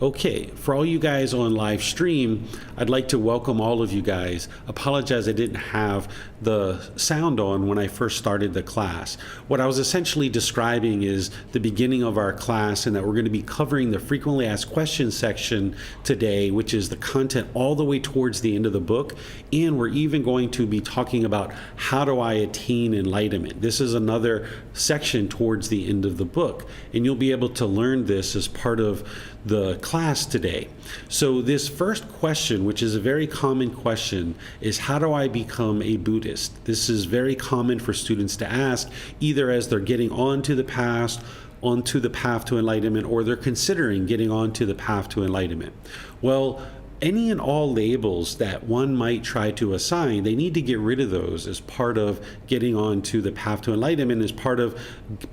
Okay, for all you guys on live stream, I'd like to welcome all of you guys. Apologize I didn't have the sound on when I first started the class. What I was essentially describing is the beginning of our class, and that we're going to be covering the frequently asked questions section today, which is the content all the way towards the end of the book. And we're even going to be talking about how do I attain enlightenment. This is another section towards the end of the book, and you'll be able to learn this as part of the class today. So this first question, which is a very common question, is how do I become a Buddhist? This is very common for students to ask, either as they're getting onto the path to enlightenment, or they're considering getting onto the path to enlightenment. Well, any and all labels that one might try to assign, they need to get rid of those as part of getting on to the path to enlightenment, as part of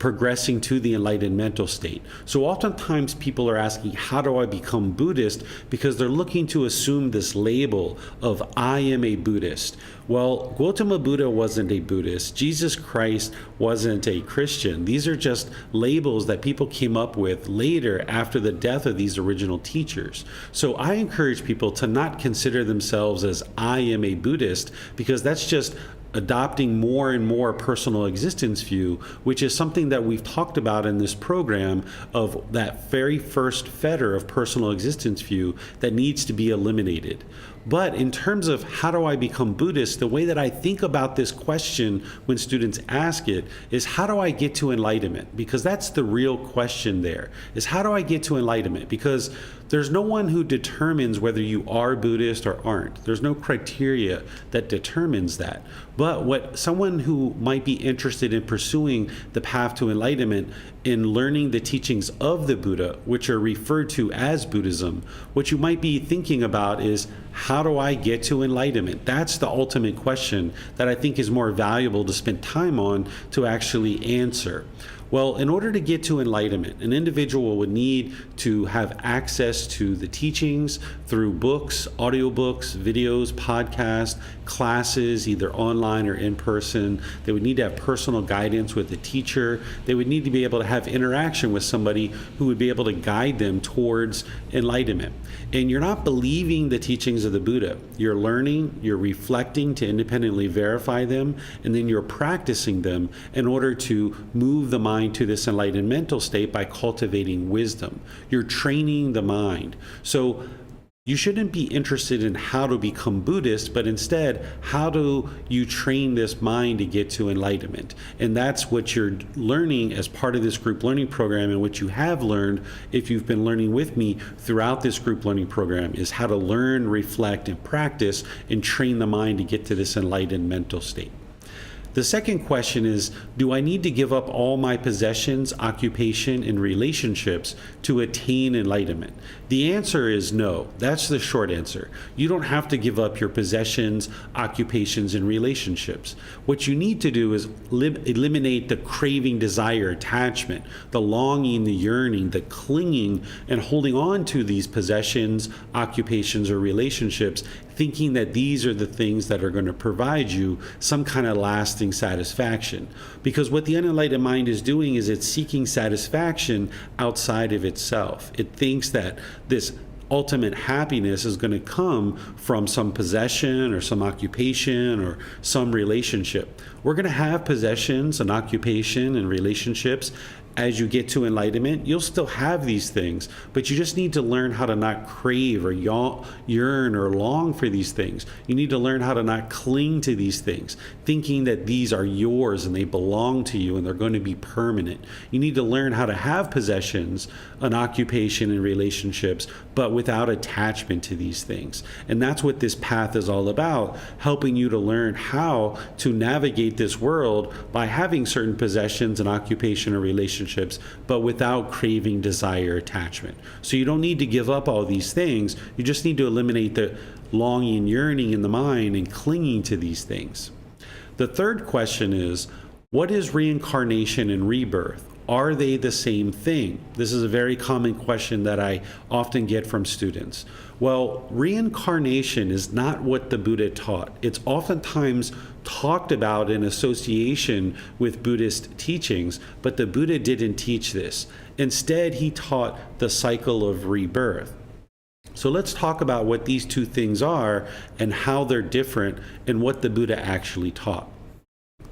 progressing to the enlightened mental state. So oftentimes people are asking, how do I become Buddhist? Because they're looking to assume this label of I am a Buddhist. Well, Gotama Buddha wasn't a Buddhist. Jesus Christ wasn't a Christian. These are just labels that people came up with later after the death of these original teachers. So I encourage people to not consider themselves as I am a Buddhist, because that's just adopting more and more personal existence view, which is something that we've talked about in this program, of that very first fetter of personal existence view that needs to be eliminated. But in terms of how do I become Buddhist, the way that I think about this question when students ask it is, how do I get to enlightenment? Because that's the real question there, is how do I get to enlightenment? Because there's no one who determines whether you are Buddhist or aren't. There's no criteria that determines that. But what someone who might be interested in pursuing the path to enlightenment, in learning the teachings of the Buddha, which are referred to as Buddhism, what you might be thinking about is, how do I get to enlightenment? That's the ultimate question that I think is more valuable to spend time on to actually answer. Well, in order to get to enlightenment, an individual would need to have access to the teachings through books, audiobooks, videos, podcasts, classes, either online or in person. They would need to have personal guidance with a teacher. They would need to be able to have interaction with somebody who would be able to guide them towards enlightenment. And you're not believing the teachings of the Buddha. You're learning, you're reflecting to independently verify them, and then you're practicing them in order to move the mind to this enlightened mental state by cultivating wisdom. You're training the mind. So you shouldn't be interested in how to become Buddhist, but instead, how do you train this mind to get to enlightenment? And that's what you're learning as part of this group learning program, and what you have learned if you've been learning with me throughout this group learning program, is how to learn, reflect, and practice and train the mind to get to this enlightened mental state. The second question is, do I need to give up all my possessions, occupation, and relationships to attain enlightenment? The answer is no. That's the short answer. You don't have to give up your possessions, occupations, and relationships. What you need to do is eliminate the craving, desire, attachment, the longing, the yearning, the clinging, and holding on to these possessions, occupations, or relationships, thinking that these are the things that are going to provide you some kind of lasting satisfaction. Because what the unenlightened mind is doing is it's seeking satisfaction outside of itself. It thinks that this ultimate happiness is going to come from some possession or some occupation or some relationship. We're going to have possessions and occupation and relationships. As you get to enlightenment, you'll still have these things, but you just need to learn how to not crave or yearn or long for these things. You need to learn how to not cling to these things, thinking that these are yours and they belong to you and they're going to be permanent. You need to learn how to have possessions, an occupation, and relationships, but without attachment to these things. And that's what this path is all about, helping you to learn how to navigate this world by having certain possessions and occupation or relationships, but without craving, desire, attachment. So you don't need to give up all these things. You just need to eliminate the longing, yearning in the mind and clinging to these things. The third question is, what is reincarnation and rebirth? Are they the same thing? This is a very common question that I often get from students. Well, reincarnation is not what the Buddha taught. It's oftentimes talked about in association with Buddhist teachings, but the Buddha didn't teach this. Instead, he taught the cycle of rebirth. So let's talk about what these two things are and how they're different and what the Buddha actually taught.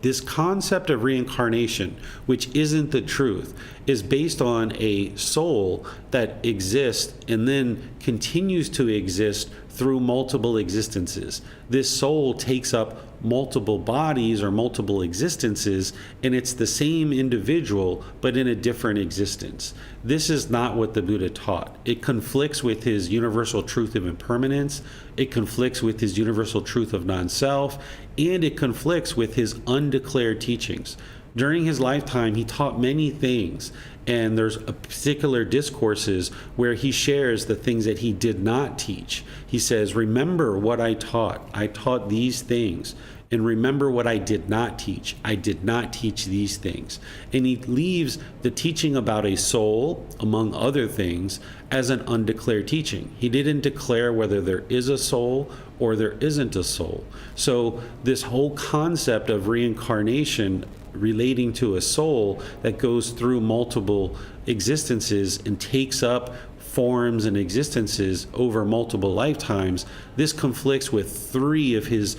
This concept of reincarnation, which isn't the truth, is based on a soul that exists and then continues to exist through multiple existences. This soul takes up multiple bodies or multiple existences, and it's the same individual but in a different existence. This is not what the Buddha taught. It conflicts with his universal truth of impermanence, it conflicts with his universal truth of non-self, and it conflicts with his undeclared teachings. During his lifetime, he taught many things, and there's particular discourses where he shares the things that he did not teach. He says, remember what I taught. I taught these things. And remember what I did not teach. I did not teach these things. And he leaves the teaching about a soul, among other things, as an undeclared teaching. He didn't declare whether there is a soul or there isn't a soul. So this whole concept of reincarnation relating to a soul that goes through multiple existences and takes up forms and existences over multiple lifetimes, this conflicts with three of his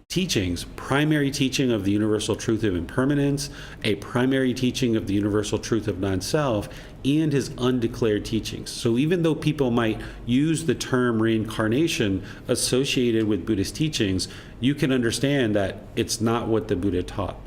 teachings: primary teaching of the universal truth of impermanence, a primary teaching of the universal truth of non-self, and his undeclared teachings. So even though people might use the term reincarnation associated with Buddhist teachings, you can understand that it's not what the Buddha taught.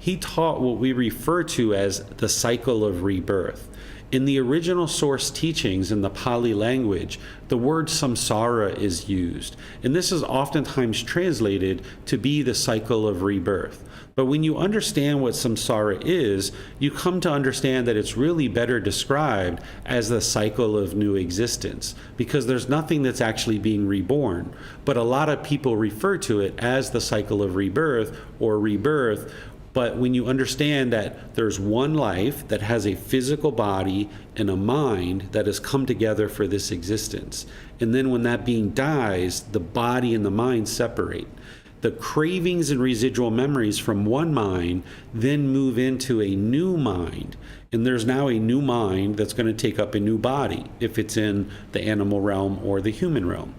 He taught what we refer to as the cycle of rebirth. In the original source teachings in the Pali language, the word samsara is used, and this is oftentimes translated to be the cycle of rebirth. But when you understand what samsara is, you come to understand that it's really better described as the cycle of new existence, because there's nothing that's actually being reborn. But a lot of people refer to it as the cycle of rebirth or rebirth. But when you understand that there's one life that has a physical body and a mind that has come together for this existence, and then when that being dies, the body and the mind separate. The cravings and residual memories from one mind then move into a new mind, and there's now a new mind that's going to take up a new body if it's in the animal realm or the human realm.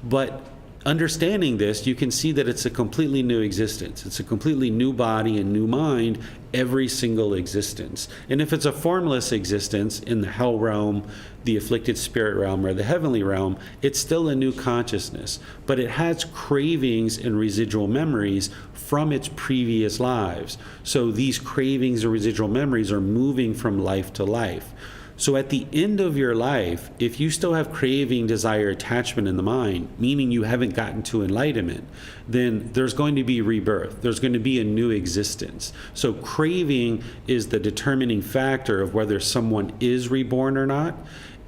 But understanding this, you can see that it's a completely new existence. It's a completely new body and new mind every single existence. And if it's a formless existence in the hell realm, the afflicted spirit realm, or the heavenly realm, it's still a new consciousness. But it has cravings and residual memories from its previous lives. So these cravings and residual memories are moving from life to life. So at the end of your life, if you still have craving, desire, attachment in the mind, meaning you haven't gotten to enlightenment, then there's going to be rebirth. There's going to be a new existence. So craving is the determining factor of whether someone is reborn or not,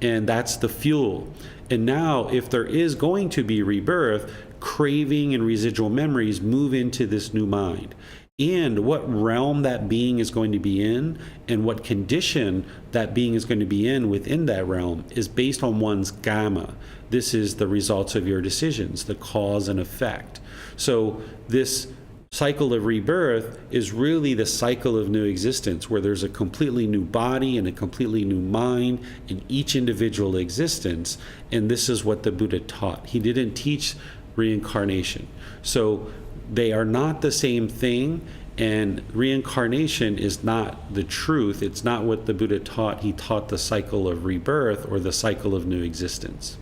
and that's the fuel. And now, if there is going to be rebirth, craving and residual memories move into this new mind. And what realm that being is going to be in and what condition that being is going to be in within that realm is based on one's gamma. This is the results of your decisions, the cause and effect. So this cycle of rebirth is really the cycle of new existence, where there's a completely new body and a completely new mind in each individual existence. And this is what the Buddha taught. He didn't teach reincarnation. So they are not the same thing, and reincarnation is not the truth. It's not what the Buddha taught. He taught the cycle of rebirth or the cycle of new existence.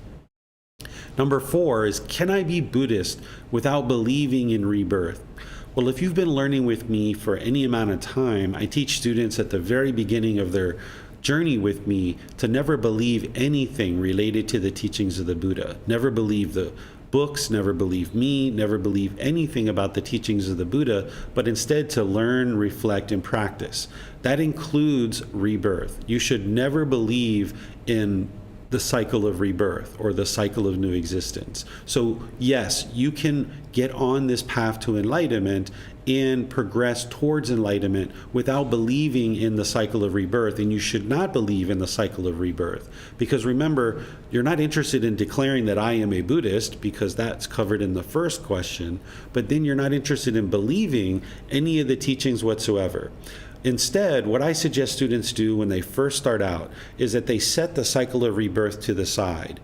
Number 4 is, can I be Buddhist without believing in rebirth? Well, if you've been learning with me for any amount of time, I teach students at the very beginning of their journey with me to never believe anything related to the teachings of the Buddha. Never believe the books, never believe me, never believe anything about the teachings of the Buddha, but instead to learn, reflect, and practice. That includes rebirth. You should never believe in the cycle of rebirth or the cycle of new existence. So yes, you can get on this path to enlightenment and progress towards enlightenment without believing in the cycle of rebirth. And you should not believe in the cycle of rebirth, because remember, you're not interested in declaring that I am a Buddhist, because that's covered in the first question, but then you're not interested in believing any of the teachings whatsoever. Instead, what I suggest students do when they first start out is that they set the cycle of rebirth to the side.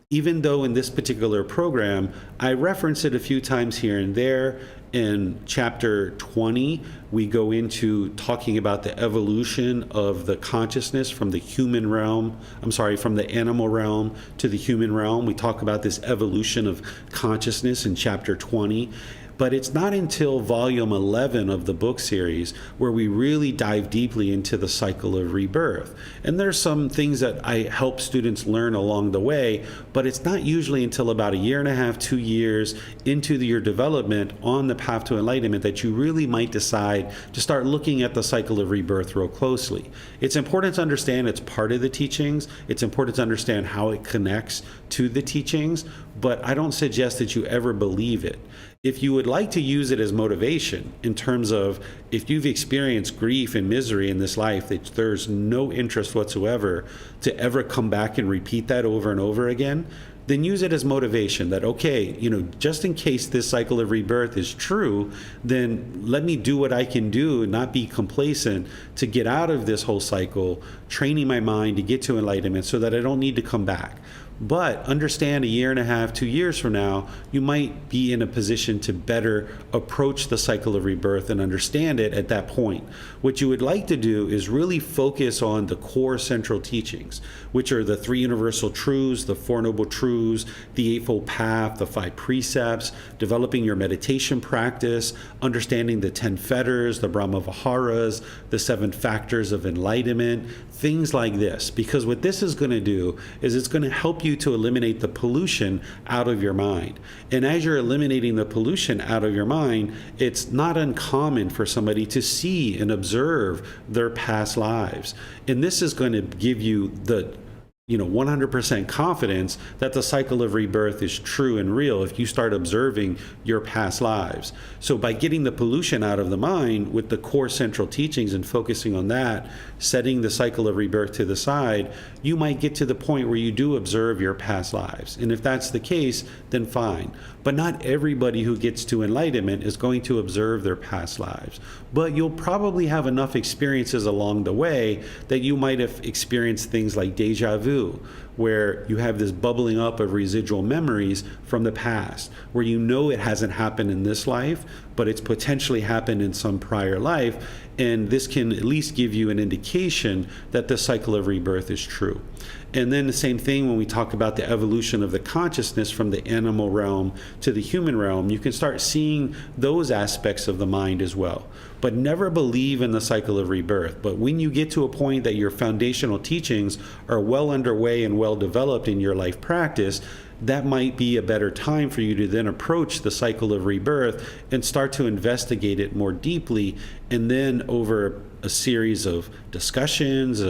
even though in this particular program, I reference it a few times here and there. In chapter 20, we go into talking about the evolution of the consciousness from the human realm, from the animal realm to the human realm. We talk about this evolution of consciousness in chapter 20. But it's not until volume 11 of the book series where we really dive deeply into the cycle of rebirth. And there's some things that I help students learn along the way, but it's not usually until about 1.5 2 years into your development on the path to enlightenment that you really might decide to start looking at the cycle of rebirth real closely. It's important to understand it's part of the teachings. It's important to understand how it connects to the teachings, but I don't suggest that you ever believe it. If you would like to use it as motivation in terms of if you've experienced grief and misery in this life, that there's no interest whatsoever to ever come back and repeat that over and over again, then use it as motivation that, okay, just in case this cycle of rebirth is true, then let me do what I can do and not be complacent to get out of this whole cycle, training my mind to get to enlightenment so that I don't need to come back. But understand 1.5 2 years from now, you might be in a position to better approach the cycle of rebirth and understand it at that point. What you would like to do is really focus on the core central teachings, which are the 3 universal truths, the 4 noble truths, the Eightfold Path, the 5 precepts, developing your meditation practice, understanding the 10 fetters, the Brahma Viharas, the 7 factors of enlightenment, things like this. Because what this is going to do is it's going to help you to eliminate the pollution out of your mind. And as you're eliminating the pollution out of your mind, it's not uncommon for somebody to see and observe their past lives. And this is going to give you the 100% confidence that the cycle of rebirth is true and real if you start observing your past lives. So by getting the pollution out of the mind with the core central teachings and focusing on that, setting the cycle of rebirth to the side, you might get to the point where you do observe your past lives. And if that's the case, then fine. But not everybody who gets to enlightenment is going to observe their past lives. But you'll probably have enough experiences along the way that you might have experienced things like deja vu, where you have this bubbling up of residual memories from the past, where it hasn't happened in this life, but it's potentially happened in some prior life. And this can at least give you an indication that the cycle of rebirth is true. And then the same thing when we talk about the evolution of the consciousness from the animal realm to the human realm, you can start seeing those aspects of the mind as well. But never believe in the cycle of rebirth. But when you get to a point that your foundational teachings are well underway and well developed in your life practice, that might be a better time for you to then approach the cycle of rebirth and start to investigate it more deeply. And then over a series of discussions,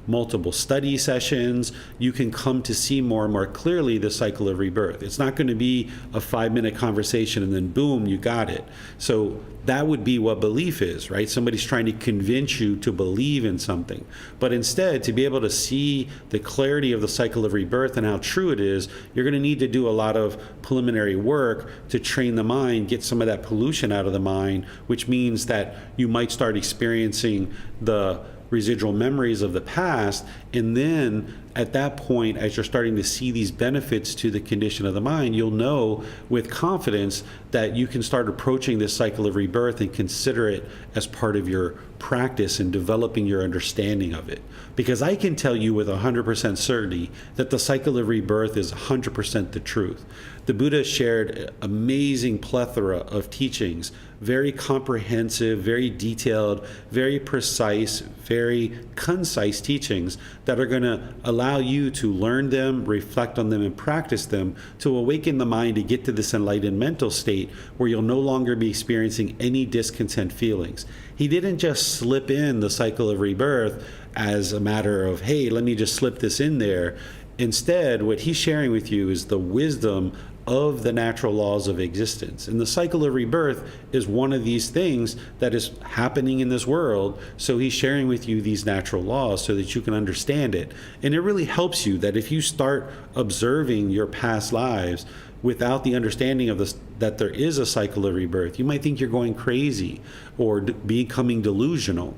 multiple study sessions, you can come to see more and more clearly the cycle of rebirth. It's not going to be a 5-minute conversation and then boom, you got it. So that would be what belief is, right? Somebody's trying to convince you to believe in something. But instead, to be able to see the clarity of the cycle of rebirth and how true it is, you're going to need to do a lot of preliminary work to train the mind, get some of that pollution out of the mind, which means that you might start experiencing the residual memories of the past. And then at that point, as you're starting to see these benefits to the condition of the mind, you'll know with confidence that you can start approaching this cycle of rebirth and consider it as part of your practice in developing your understanding of it. Because I can tell you with 100% certainty that the cycle of rebirth is 100% the truth. The Buddha shared amazing plethora of teachings, very comprehensive, very detailed, very precise, very concise teachings that are going to allow you to learn them, reflect on them, and practice them to awaken the mind to get to this enlightened mental state where you'll no longer be experiencing any discontent feelings. He didn't just slip in the cycle of rebirth as a matter of, hey, let me just slip this in there. Instead, what he's sharing with you is the wisdom of the natural laws of existence. And the cycle of rebirth is one of these things that is happening in this world. So he's sharing with you these natural laws so that you can understand it. And it really helps you that if you start observing your past lives without the understanding of this, that there is a cycle of rebirth, you might think you're going crazy or becoming delusional.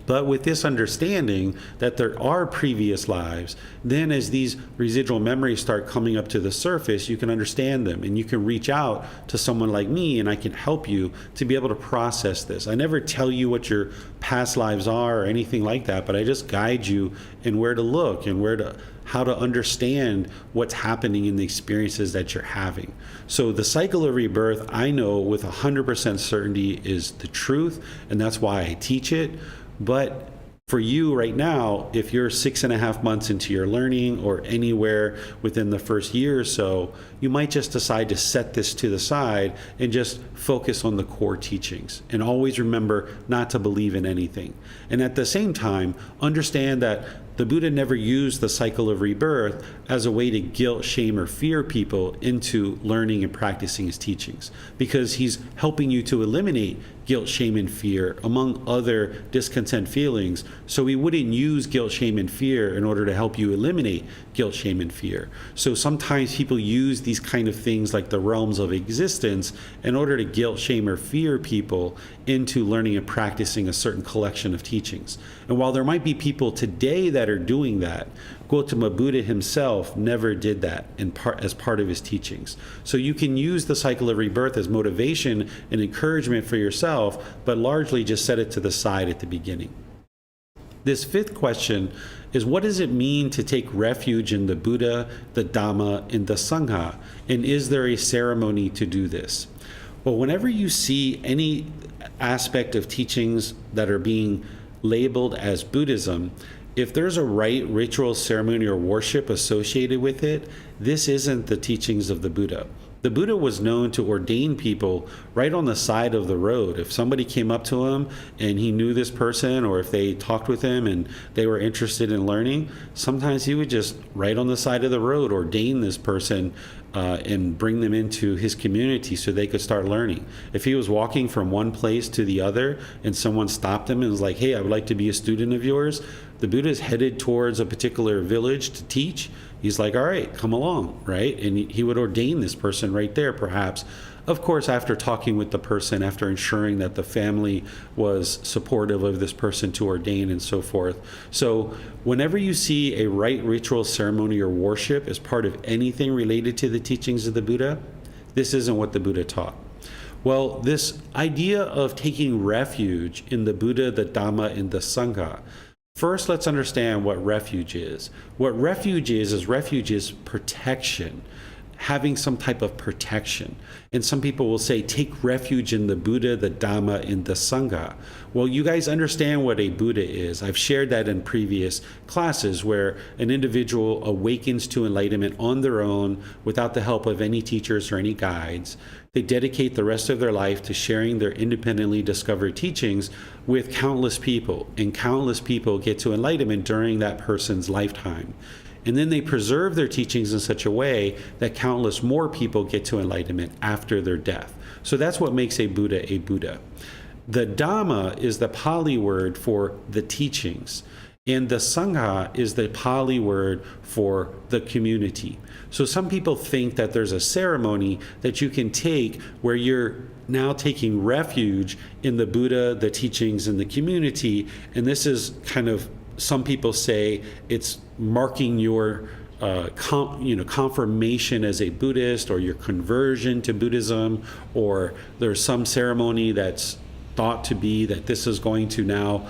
But with this understanding that there are previous lives, then as these residual memories start coming up to the surface, you can understand them and you can reach out to someone like me and I can help you to be able to process this. I never tell you what your past lives are or anything like that, but I just guide you in where to look and how to understand what's happening in the experiences that you're having. So the cycle of rebirth, I know with 100% certainty is the truth, and that's why I teach it. But for you right now, if you're 6.5 months into your learning or anywhere within the first year or so, you might just decide to set this to the side and just focus on the core teachings. And always remember not to believe in anything. And at the same time, understand that the Buddha never used the cycle of rebirth as a way to guilt, shame, or fear people into learning and practicing his teachings, because he's helping you to eliminate guilt, shame, and fear, among other discontent feelings. So he wouldn't use guilt, shame, and fear in order to help you eliminate guilt, shame, and fear. So sometimes people use these kind of things like the realms of existence in order to guilt, shame, or fear people into learning and practicing a certain collection of teachings. And while there might be people today that are doing that, Gotama Buddha himself never did that as part of his teachings. So you can use the cycle of rebirth as motivation and encouragement for yourself, but largely just set it to the side at the beginning. This fifth question is, what does it mean to take refuge in the Buddha, the Dhamma, and the Sangha? And is there a ceremony to do this? Well, whenever you see any aspect of teachings that are being labeled as Buddhism, if there's a rite, ritual, ceremony, or worship associated with it, this isn't the teachings of the Buddha. The Buddha was known to ordain people right on the side of the road. If somebody came up to him and he knew this person, or if they talked with him and they were interested in learning, sometimes he would just right on the side of the road ordain this person and bring them into his community so they could start learning. If he was walking from one place to the other and someone stopped him and was like, hey, I would like to be a student of yours, the Buddha is headed towards a particular village to teach. He's like, all right, come along, right? And he would ordain this person right there, perhaps. Of course, after talking with the person, after ensuring that the family was supportive of this person to ordain and so forth. So whenever you see a rite, ritual, ceremony, or worship as part of anything related to the teachings of the Buddha, this isn't what the Buddha taught. Well, this idea of taking refuge in the Buddha, the Dhamma, and the Sangha. First, let's understand what refuge is. What refuge is protection, having some type of protection. And some people will say, take refuge in the Buddha, the Dhamma, and the Sangha. Well, you guys understand what a Buddha is. I've shared that in previous classes, where an individual awakens to enlightenment on their own without the help of any teachers or any guides. They dedicate the rest of their life to sharing their independently discovered teachings with countless people, and countless people get to enlightenment during that person's lifetime. And then they preserve their teachings in such a way that countless more people get to enlightenment after their death. So that's what makes a Buddha a Buddha. The Dhamma is the Pali word for the teachings, and the Sangha is the Pali word for the community. So some people think that there's a ceremony that you can take where you're now taking refuge in the Buddha, the teachings, and the community. And this is kind of, some people say it's marking your confirmation as a Buddhist, or your conversion to Buddhism, or there's some ceremony that's thought to be that this is going to now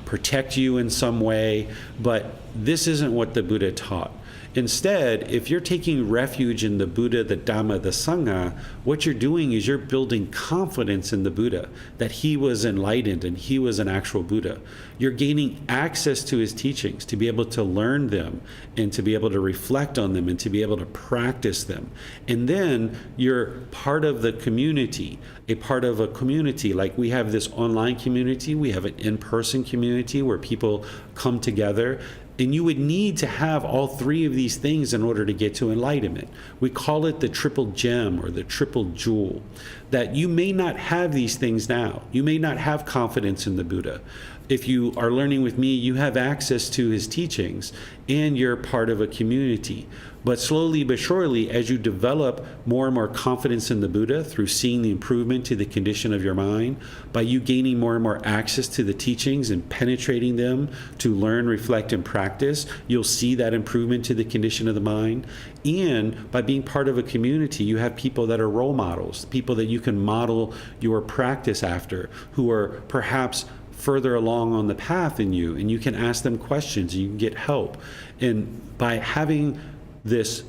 protect you in some way. But this isn't what the Buddha taught. Instead, if you're taking refuge in the Buddha, the Dhamma, the Sangha, what you're doing is you're building confidence in the Buddha, that he was enlightened and he was an actual Buddha. You're gaining access to his teachings to be able to learn them and to be able to reflect on them and to be able to practice them. And then you're part of the community, a part of a community. Like we have this online community, we have an in-person community where people come together. And you would need to have all three of these things in order to get to enlightenment. We call it the triple gem or the triple jewel. That you may not have these things now. You may not have confidence in the Buddha. If you are learning with me, you have access to his teachings and you're part of a community. But slowly but surely, as you develop more and more confidence in the Buddha through seeing the improvement to the condition of your mind, by you gaining more and more access to the teachings and penetrating them to learn, reflect, and practice, you'll see that improvement to the condition of the mind. And by being part of a community, you have people that are role models, people that you can model your practice after, who are perhaps further along on the path than you, and you can ask them questions and you can get help. And by having this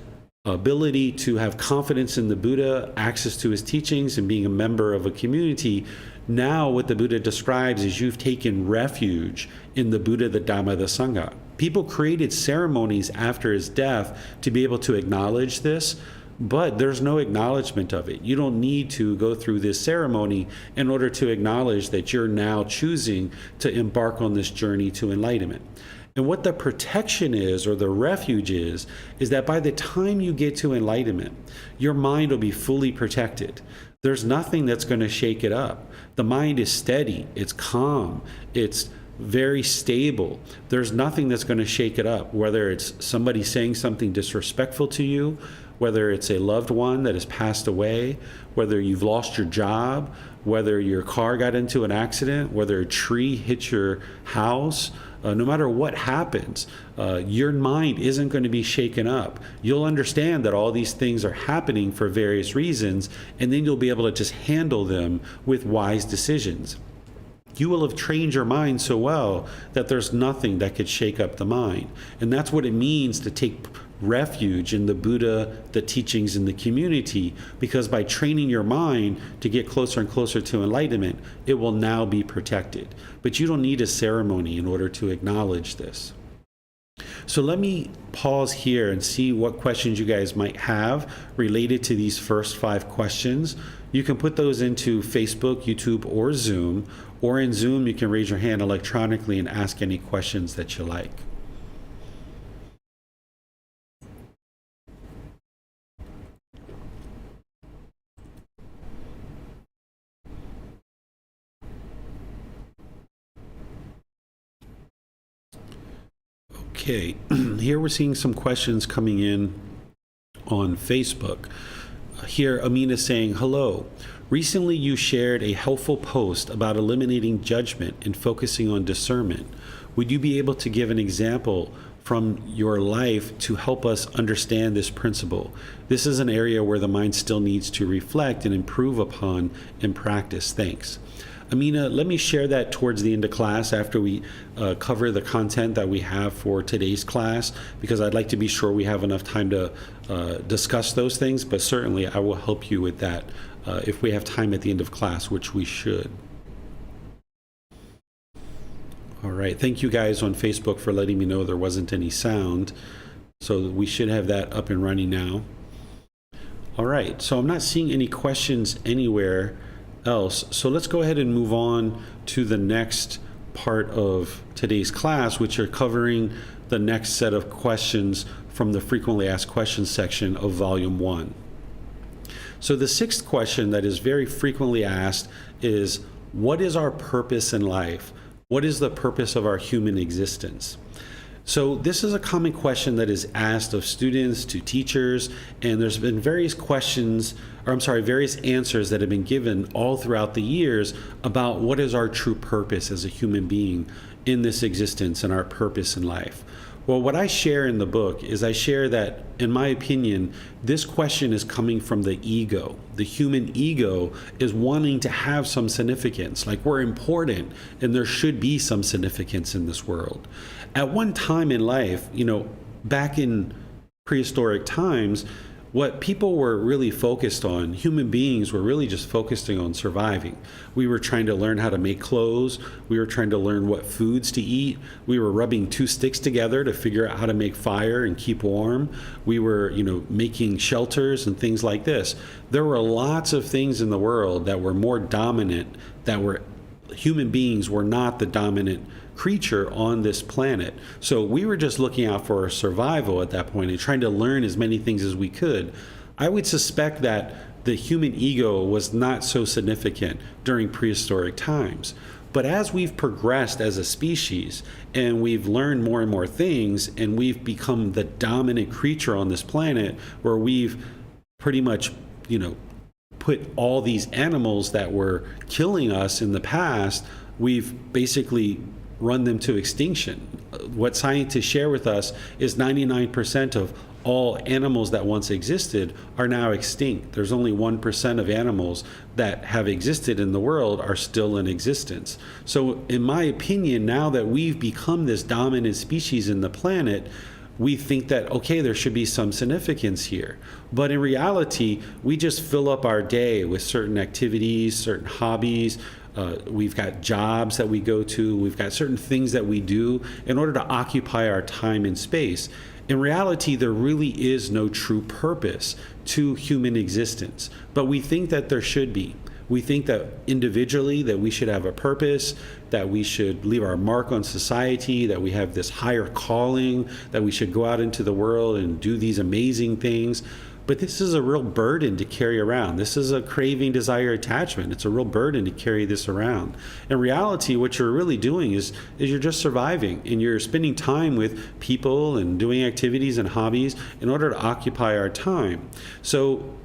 ability to have confidence in the Buddha, access to his teachings, and being a member of a community, now what the Buddha describes is you've taken refuge in the Buddha, the Dhamma, the Sangha. People created ceremonies after his death to be able to acknowledge this, but there's no acknowledgement of it. You don't need to go through this ceremony in order to acknowledge that you're now choosing to embark on this journey to enlightenment. And what the protection is, or the refuge is that by the time you get to enlightenment, your mind will be fully protected. There's nothing that's going to shake it up. The mind is steady, it's calm, it's very stable. There's nothing that's going to shake it up, whether it's somebody saying something disrespectful to you, whether it's a loved one that has passed away, whether you've lost your job, whether your car got into an accident, whether a tree hit your house. No matter what happens, your mind isn't going to be shaken up. You'll understand that all these things are happening for various reasons, and then you'll be able to just handle them with wise decisions. You will have trained your mind so well that there's nothing that could shake up the mind. And that's what it means to take refuge in the Buddha, the teachings, and the community, because by training your mind to get closer and closer to enlightenment, it will now be protected. But you don't need a ceremony in order to acknowledge this. So let me pause here and see what questions you guys might have related to these first 5 questions. You can put those into Facebook, YouTube, or Zoom. Or in Zoom, you can raise your hand electronically and ask any questions that you like. Okay, here we're seeing some questions coming in on Facebook. Here, Amina saying, hello. Recently, you shared a helpful post about eliminating judgment and focusing on discernment. Would you be able to give an example from your life to help us understand this principle? This is an area where the mind still needs to reflect and improve upon in practice. Thanks. Amina, let me share that towards the end of class after we cover the content that we have for today's class, because I'd like to be sure we have enough time to discuss those things, but certainly I will help you with that if we have time at the end of class, which we should. All right, thank you guys on Facebook for letting me know there wasn't any sound, so we should have that up and running now. All right, so I'm not seeing any questions anywhere else. So let's go ahead and move on to the next part of today's class, which are covering the next set of questions from the frequently asked questions section of volume 1. So the 6th question that is very frequently asked is, what is our purpose in life? What is the purpose of our human existence? So this is a common question that is asked of students to teachers, and there's been various answers that have been given all throughout the years about what is our true purpose as a human being in this existence and our purpose in life. Well, what I share in the book is I share that, in my opinion, this question is coming from the ego. The human ego is wanting to have some significance, like we're important and there should be some significance in this world. At one time in life, back in prehistoric times, what people were really focused on, human beings were really just focusing on surviving. We were trying to learn how to make clothes. We were trying to learn what foods to eat. We were rubbing 2 sticks together to figure out how to make fire and keep warm. We were, making shelters and things like this. There were lots of things in the world that were more dominant, human beings were not the dominant creature on this planet. So we were just looking out for our survival at that point and trying to learn as many things as we could. I would suspect that the human ego was not so significant during prehistoric times. But as we've progressed as a species and we've learned more and more things, and we've become the dominant creature on this planet, where we've pretty much, put all these animals that were killing us in the past, we've basically run them to extinction. What scientists share with us is 99% of all animals that once existed are now extinct. There's only 1% of animals that have existed in the world are still in existence. So in my opinion, now that we've become this dominant species in the planet, we think that, okay, there should be some significance here. But in reality, we just fill up our day with certain activities, certain hobbies. We've got jobs that we go to. We've got certain things that we do in order to occupy our time and space. In reality, there really is no true purpose to human existence, but we think that there should be. We think that individually that we should have a purpose, that we should leave our mark on society, that we have this higher calling, that we should go out into the world and do these amazing things. But this is a real burden to carry around. This is a craving, desire, attachment. It's a real burden to carry this around. In reality, what you're really doing is you're just surviving, and you're spending time with people and doing activities and hobbies in order to occupy our time. So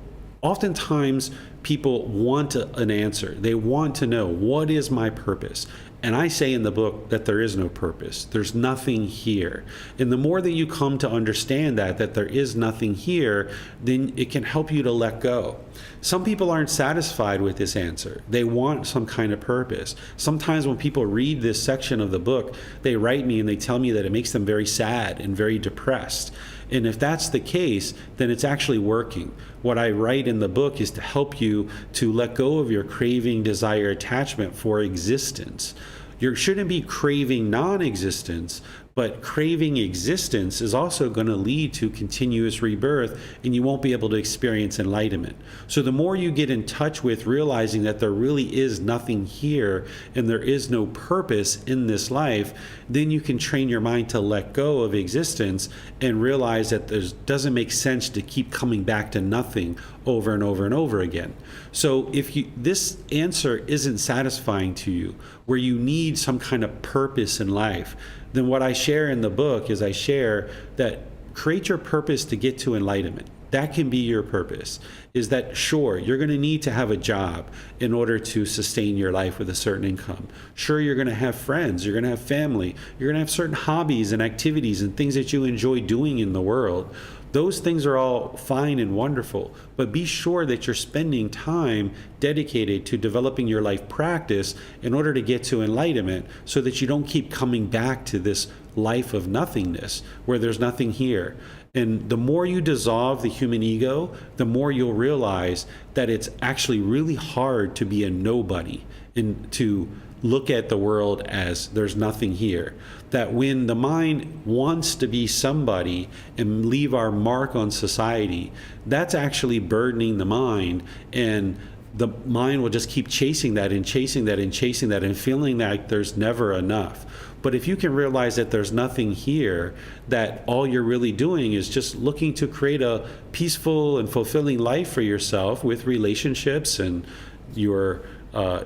oftentimes people want an answer. They want to know, what is my purpose? And I say in the book that there is no purpose. There's nothing here. And the more that you come to understand that there is nothing here, then it can help you to let go. Some people aren't satisfied with this answer. They want some kind of purpose. Sometimes when people read this section of the book, they write me and they tell me that it makes them very sad and very depressed. And if that's the case, then it's actually working. What I write in the book is to help you to let go of your craving, desire, attachment for existence. You shouldn't be craving non-existence, but craving existence is also going to lead to continuous rebirth, and you won't be able to experience enlightenment. So the more you get in touch with realizing that there really is nothing here and there is no purpose in this life, then you can train your mind to let go of existence and realize that it doesn't make sense to keep coming back to nothing over and over and over again. So if this answer isn't satisfying to you, where you need some kind of purpose in life, then what I share in the book is I share that create your purpose to get to enlightenment. That can be your purpose. Is that, sure, you're going to need to have a job in order to sustain your life with a certain income. Sure, you're going to have friends, you're going to have family, you're going to have certain hobbies and activities and things that you enjoy doing in the world. Those things are all fine and wonderful, but be sure that you're spending time dedicated to developing your life practice in order to get to enlightenment, so that you don't keep coming back to this life of nothingness where there's nothing here. And the more you dissolve the human ego, the more you'll realize that it's actually really hard to be a nobody and to look at the world as there's nothing here. That when the mind wants to be somebody and leave our mark on society, that's actually burdening the mind, and the mind will just keep chasing that and chasing that and chasing that and feeling like there's never enough. But if you can realize that there's nothing here, that all you're really doing is just looking to create a peaceful and fulfilling life for yourself with relationships and your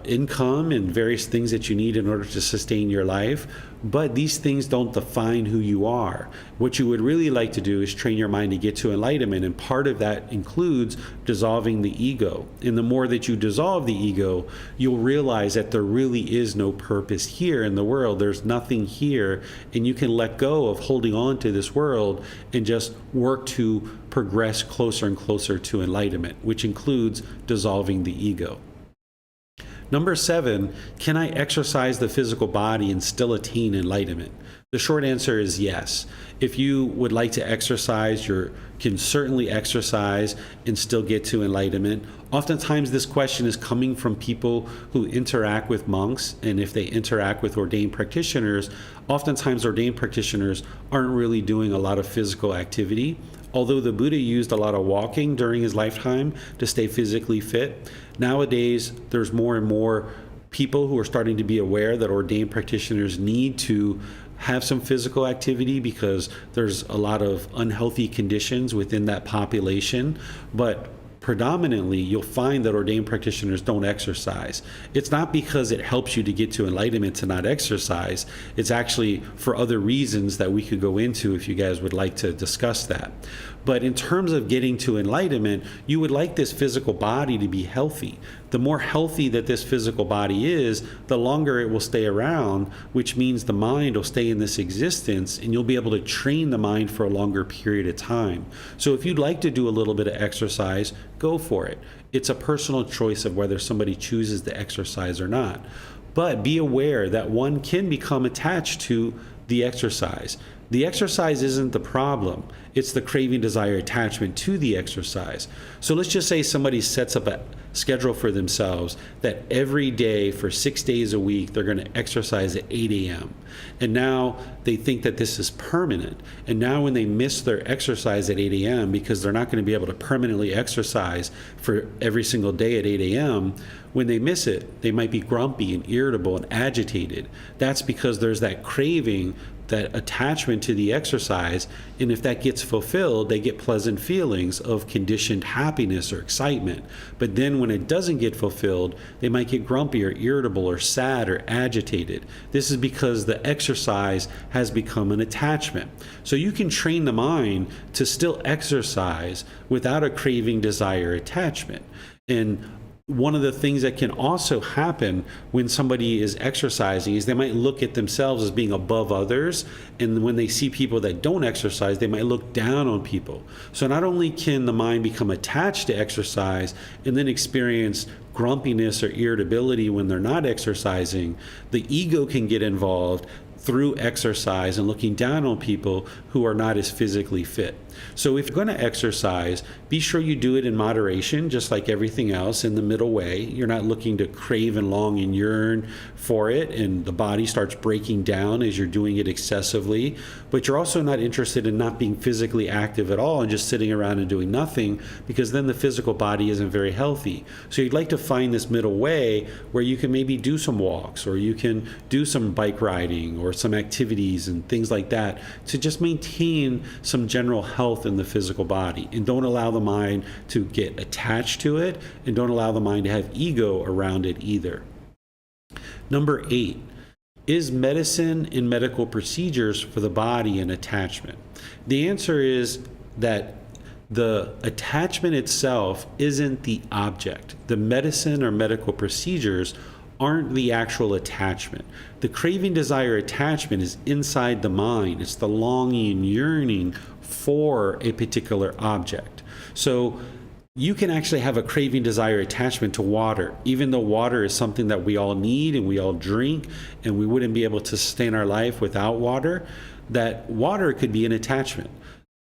income and various things that you need in order to sustain your life, but these things don't define who you are. What you would really like to do is train your mind to get to enlightenment, and part of that includes dissolving the ego. And the more that you dissolve the ego, you'll realize that there really is no purpose here in the world. There's nothing here, and you can let go of holding on to this world and just work to progress closer and closer to enlightenment, which includes dissolving the ego. Number 7, can I exercise the physical body and still attain enlightenment? The short answer is yes. If you would like to exercise, you can certainly exercise and still get to enlightenment. Oftentimes this question is coming from people who interact with monks, and if they interact with ordained practitioners, oftentimes ordained practitioners aren't really doing a lot of physical activity. Although the Buddha used a lot of walking during his lifetime to stay physically fit, nowadays there's more and more people who are starting to be aware that ordained practitioners need to have some physical activity because there's a lot of unhealthy conditions within that population. But predominantly you'll find that ordained practitioners don't exercise. It's not because it helps you to get to enlightenment to not exercise. It's actually for other reasons that we could go into if you guys would like to discuss that. But in terms of getting to enlightenment, you would like this physical body to be healthy. The more healthy that this physical body is, the longer it will stay around, which means the mind will stay in this existence and you'll be able to train the mind for a longer period of time. So if you'd like to do a little bit of exercise, go for it. It's a personal choice of whether somebody chooses to exercise or not. But be aware that one can become attached to the exercise. The exercise isn't the problem. It's the craving, desire, attachment to the exercise. So let's just say somebody sets up a schedule for themselves that every day for 6 days a week, they're going to exercise at 8 a.m. And now they think that this is permanent. And now when they miss their exercise at 8 a.m. because they're not going to be able to permanently exercise for every single day at 8 a.m., when they miss it, they might be grumpy and irritable and agitated. That's because there's that craving, that attachment to the exercise, and if that gets fulfilled, they get pleasant feelings of conditioned happiness or excitement. But then when it doesn't get fulfilled, they might get grumpy or irritable or sad or agitated. This is because the exercise has become an attachment. So you can train the mind to still exercise without a craving, desire, attachment. And one of the things that can also happen when somebody is exercising is they might look at themselves as being above others, and when they see people that don't exercise, they might look down on people. So not only can the mind become attached to exercise and then experience grumpiness or irritability when they're not exercising, the ego can get involved through exercise and looking down on people who are not as physically fit. So if you're going to exercise, be sure you do it in moderation, just like everything else, in the middle way. You're not looking to crave and long and yearn for it, and the body starts breaking down as you're doing it excessively. But you're also not interested in not being physically active at all and just sitting around and doing nothing, because then the physical body isn't very healthy. So you'd like to find this middle way where you can maybe do some walks, or you can do some bike riding or some activities and things like that to just maintain some general health in the physical body, and don't allow the mind to get attached to it, and don't allow the mind to have ego around it either. Number 8, is medicine and medical procedures for the body an attachment? The answer is that the attachment itself isn't the object. The medicine or medical procedures aren't the actual attachment. The craving, desire, attachment is inside the mind. It's the longing and yearning for a particular object. So you can actually have a craving, desire, attachment to water, even though water is something that we all need and we all drink, and we wouldn't be able to sustain our life without water. That water could be an attachment.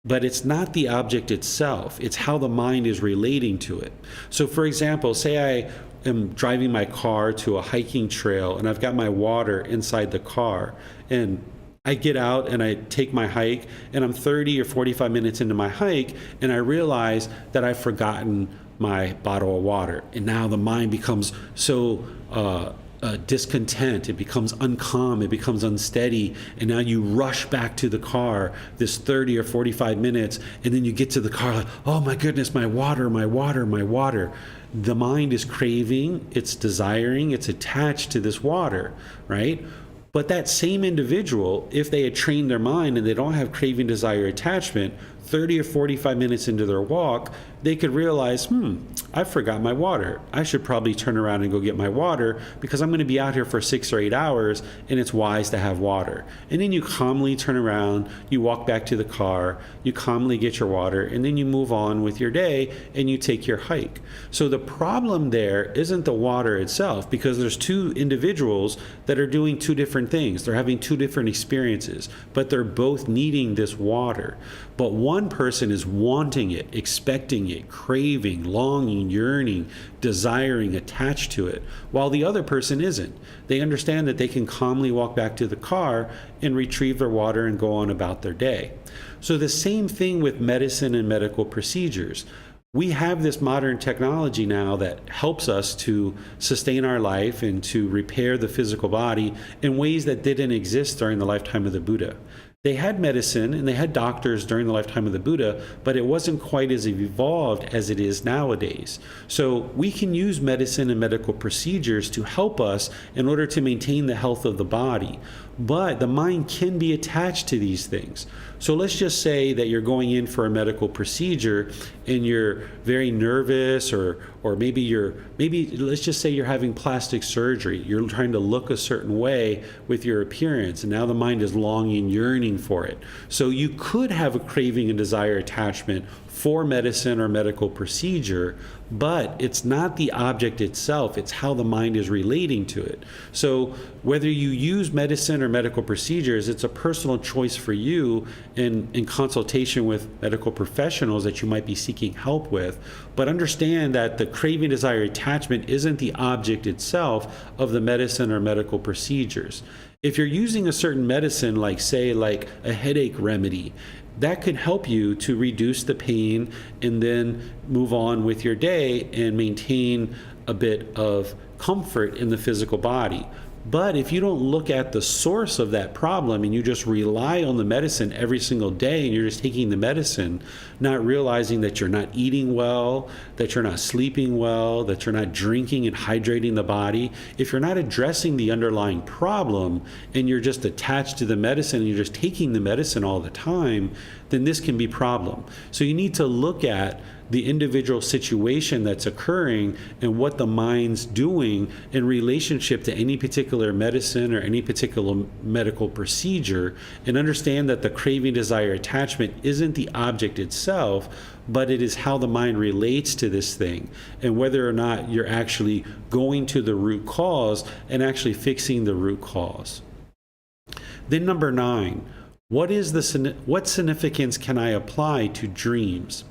But it's not the object itself. It's how the mind is relating to it. So for example, say I am driving my car to a hiking trail and I've got my water inside the car, and I get out and I take my hike, and I'm 30 or 45 minutes into my hike, and I realize that I've forgotten my bottle of water. And now the mind becomes so discontent, it becomes uncalm, it becomes unsteady, and now you rush back to the car this 30 or 45 minutes, and then you get to the car like, oh my goodness, my water, my water, my water. The mind is craving, it's desiring, it's attached to this water, right? But that same individual, if they had trained their mind and they don't have craving, desire, attachment, 30 or 45 minutes into their walk, they could realize, I forgot my water. I should probably turn around and go get my water, because I'm going to be out here for 6 or 8 hours, and it's wise to have water. And then you calmly turn around, you walk back to the car, you calmly get your water, and then you move on with your day and you take your hike. So the problem there isn't the water itself, because there's two individuals that are doing two different things. They're having two different experiences, but they're both needing this water. But one person is wanting it, expecting it, craving, longing, yearning, desiring, attached to it, while the other person isn't. They understand that they can calmly walk back to the car and retrieve their water and go on about their day. So the same thing with medicine and medical procedures. We have this modern technology now that helps us to sustain our life and to repair the physical body in ways that didn't exist during the lifetime of the Buddha. They had medicine and they had doctors during the lifetime of the Buddha, but it wasn't quite as evolved as it is nowadays. So we can use medicine and medical procedures to help us in order to maintain the health of the body. But the mind can be attached to these things. So let's just say that you're going in for a medical procedure and you're very nervous, or maybe let's just say you're having plastic surgery. You're trying to look a certain way with your appearance, and now the mind is longing, yearning for it. So you could have a craving and desire attachment for medicine or medical procedure, but it's not the object itself, it's how the mind is relating to it. So whether you use medicine or medical procedures, it's a personal choice for you in consultation with medical professionals that you might be seeking help with. But understand that the craving, desire, attachment isn't the object itself of the medicine or medical procedures. If you're using a certain medicine, like a headache remedy, that could help you to reduce the pain and then move on with your day and maintain a bit of comfort in the physical body. But if you don't look at the source of that problem and you just rely on the medicine every single day and you're just taking the medicine, not realizing that you're not eating well, that you're not sleeping well, that you're not drinking and hydrating the body, if you're not addressing the underlying problem and you're just attached to the medicine and you're just taking the medicine all the time, then this can be a problem. So you need to look at the individual situation that's occurring and what the mind's doing in relationship to any particular medicine or any particular medical procedure, and understand that the craving, desire, attachment isn't the object itself, but it is how the mind relates to this thing, and whether or not you're actually going to the root cause and actually fixing the root cause. Then number 9, what significance can I apply to dreams?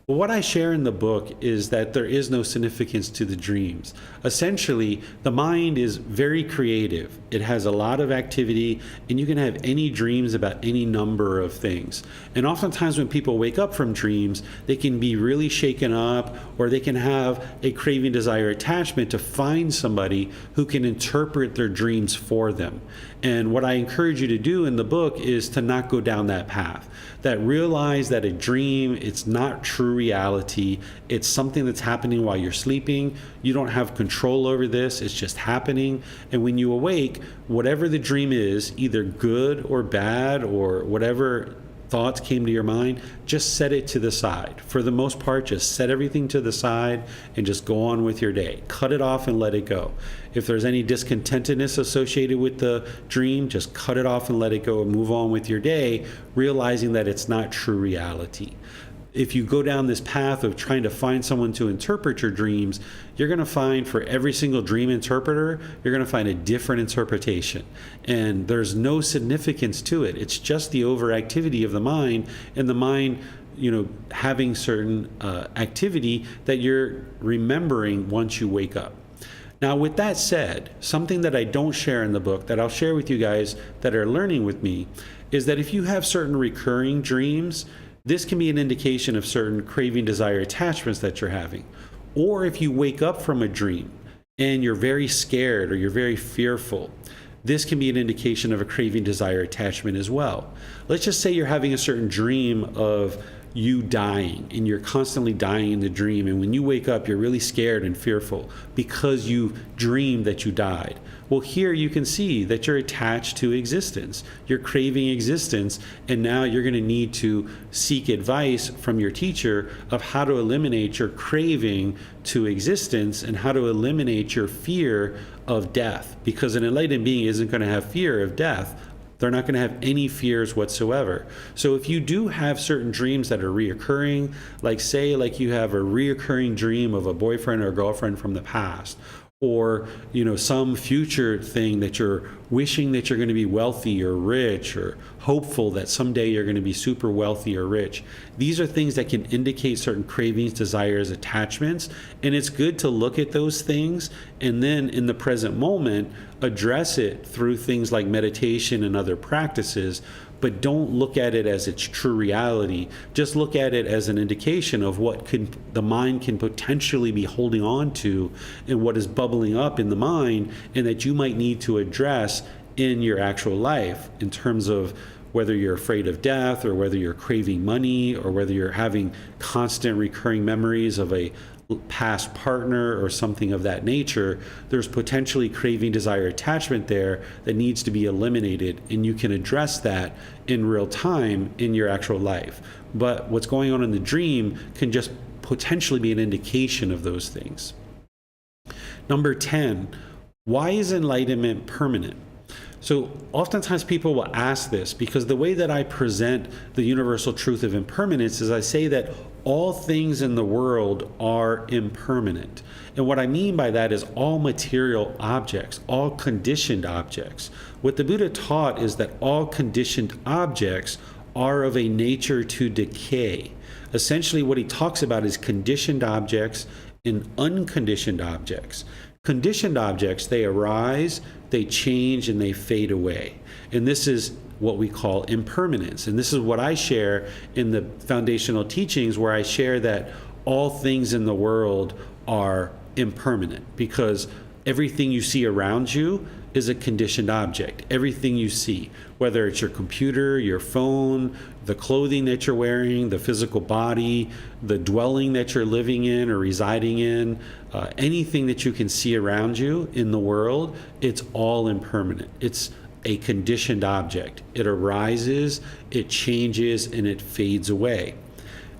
Well, what I share in the book is that there is no significance to the dreams. Essentially, the mind is very creative. It has a lot of activity, and you can have any dreams about any number of things. And oftentimes when people wake up from dreams, they can be really shaken up, or they can have a craving, desire, attachment to find somebody who can interpret their dreams for them. And what I encourage you to do in the book is to not go down that path. That realize that a dream, it's not true reality. It's something that's happening while you're sleeping. You don't have control over this. It's just happening. And when you awake, whatever the dream is, either good or bad or whatever thoughts came to your mind, just set it to the side. For the most part, just set everything to the side and just go on with your day. Cut it off and let it go. If there's any discontentedness associated with the dream, just cut it off and let it go and move on with your day, realizing that it's not true reality. If you go down this path of trying to find someone to interpret your dreams, you're going to find for every single dream interpreter, you're going to find a different interpretation. And there's no significance to it. It's just the overactivity of the mind, and the mind, having certain activity that you're remembering once you wake up. Now, with that said, something that I don't share in the book that I'll share with you guys that are learning with me is that if you have certain recurring dreams, this can be an indication of certain craving, desire, attachments that you're having. Or if you wake up from a dream and you're very scared or you're very fearful, this can be an indication of a craving, desire, attachment as well. Let's just say you're having a certain dream of you dying, and you're constantly dying in the dream, and when you wake up you're really scared and fearful because you dreamed that you died. Well, here you can see that you're attached to existence. You're craving existence, and now you're going to need to seek advice from your teacher of how to eliminate your craving to existence and how to eliminate your fear of death, because an enlightened being isn't going to have fear of death. They're not going to have any fears whatsoever. So if you do have certain dreams that are reoccurring, like you have a reoccurring dream of a boyfriend or girlfriend from the past, or some future thing that you're wishing that you're going to be wealthy or rich, or hopeful that someday you're going to be super wealthy or rich. These are things that can indicate certain cravings, desires, attachments, and it's good to look at those things and then in the present moment address it through things like meditation and other practices. But don't look at it as its true reality. Just look at it as an indication of what the mind can potentially be holding on to and what is bubbling up in the mind, and that you might need to address in your actual life in terms of whether you're afraid of death, or whether you're craving money, or whether you're having constant recurring memories of a past partner or something of that nature, there's potentially craving, desire, attachment there that needs to be eliminated, and you can address that in real time in your actual life. But what's going on in the dream can just potentially be an indication of those things. Number 10, why is enlightenment permanent? So oftentimes people will ask this, because the way that I present the universal truth of impermanence is I say that all things in the world are impermanent. And what I mean by that is all material objects, all conditioned objects. What the Buddha taught is that all conditioned objects are of a nature to decay. Essentially, what he talks about is conditioned objects and unconditioned objects. Conditioned objects, they arise, they change, and they fade away. And this is what we call impermanence. And this is what I share in the foundational teachings, where I share that all things in the world are impermanent, because everything you see around you is a conditioned object. Everything you see, whether it's your computer, your phone, the clothing that you're wearing, the physical body, the dwelling that you're living in or residing in, anything that you can see around you in the world, it's all impermanent. It's a conditioned object. It arises, it changes, and it fades away.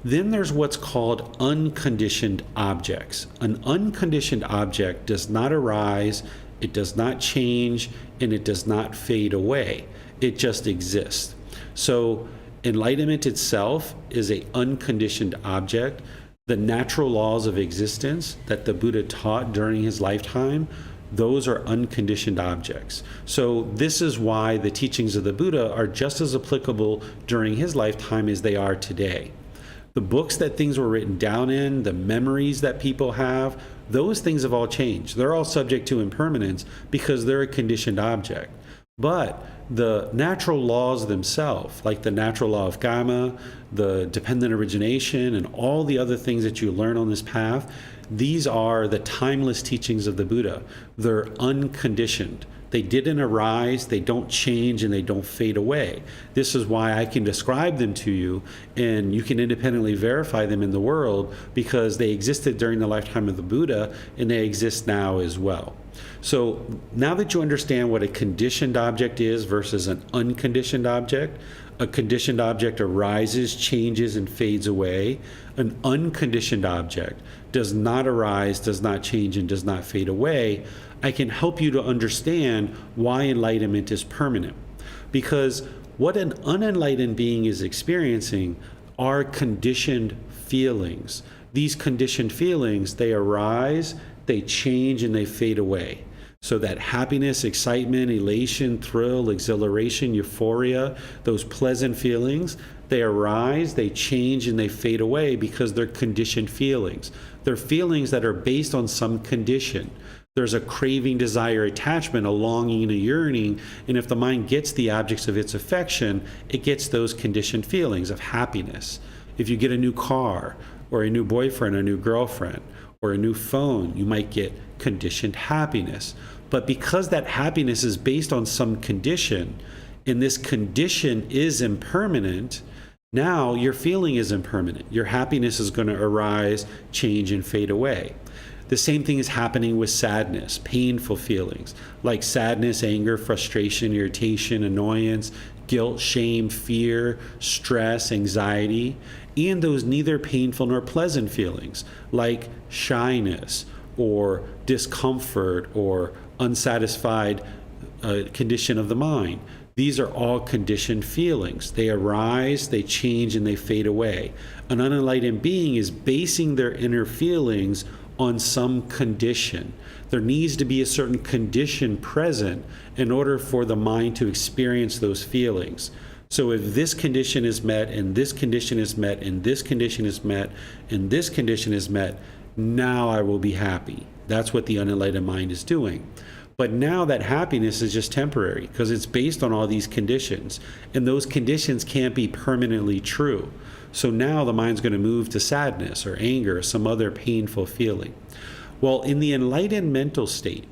Then there's what's called unconditioned objects. An unconditioned object does not arise, it does not change, and it does not fade away. It just exists. So enlightenment itself is an unconditioned object. The natural laws of existence that the Buddha taught during his lifetime, those are unconditioned objects. So this is why the teachings of the Buddha are just as applicable during his lifetime as they are today. The books that things were written down in, the memories that people have, those things have all changed. They're all subject to impermanence because they're a conditioned object. But the natural laws themselves, like the natural law of karma, the dependent origination, and all the other things that you learn on this path, these are the timeless teachings of the Buddha. They're unconditioned. They didn't arise, they don't change, and they don't fade away. This is why I can describe them to you, and you can independently verify them in the world, because they existed during the lifetime of the Buddha, and they exist now as well. So now that you understand what a conditioned object is versus an unconditioned object, a conditioned object arises, changes, and fades away. An unconditioned object does not arise, does not change, and does not fade away. I can help you to understand why enlightenment is permanent. Because what an unenlightened being is experiencing are conditioned feelings. These conditioned feelings, they arise, they change, and they fade away. So that happiness, excitement, elation, thrill, exhilaration, euphoria, those pleasant feelings, they arise, they change, and they fade away because they're conditioned feelings. They're feelings that are based on some condition. There's a craving, desire, attachment, a longing, and a yearning, and if the mind gets the objects of its affection, it gets those conditioned feelings of happiness. If you get a new car, or a new boyfriend, or a new girlfriend, or a new phone, you might get conditioned happiness. But because that happiness is based on some condition, and this condition is impermanent, now your feeling is impermanent. Your happiness is going to arise, change, and fade away. The same thing is happening with sadness, painful feelings like sadness, anger, frustration, irritation, annoyance, guilt, shame, fear, stress, anxiety, and those neither painful nor pleasant feelings like shyness or discomfort or unsatisfied condition of the mind. These are all conditioned feelings. They arise, they change, and they fade away. An unenlightened being is basing their inner feelings on some condition. There needs to be a certain condition present in order for the mind to experience those feelings. So if this condition is met, and this condition is met, and this condition is met, and this condition is met, now I will be happy. That's what the unenlightened mind is doing. But now that happiness is just temporary because it's based on all these conditions, and those conditions can't be permanently true. So now the mind's going to move to sadness or anger or some other painful feeling. Well, in the enlightened mental state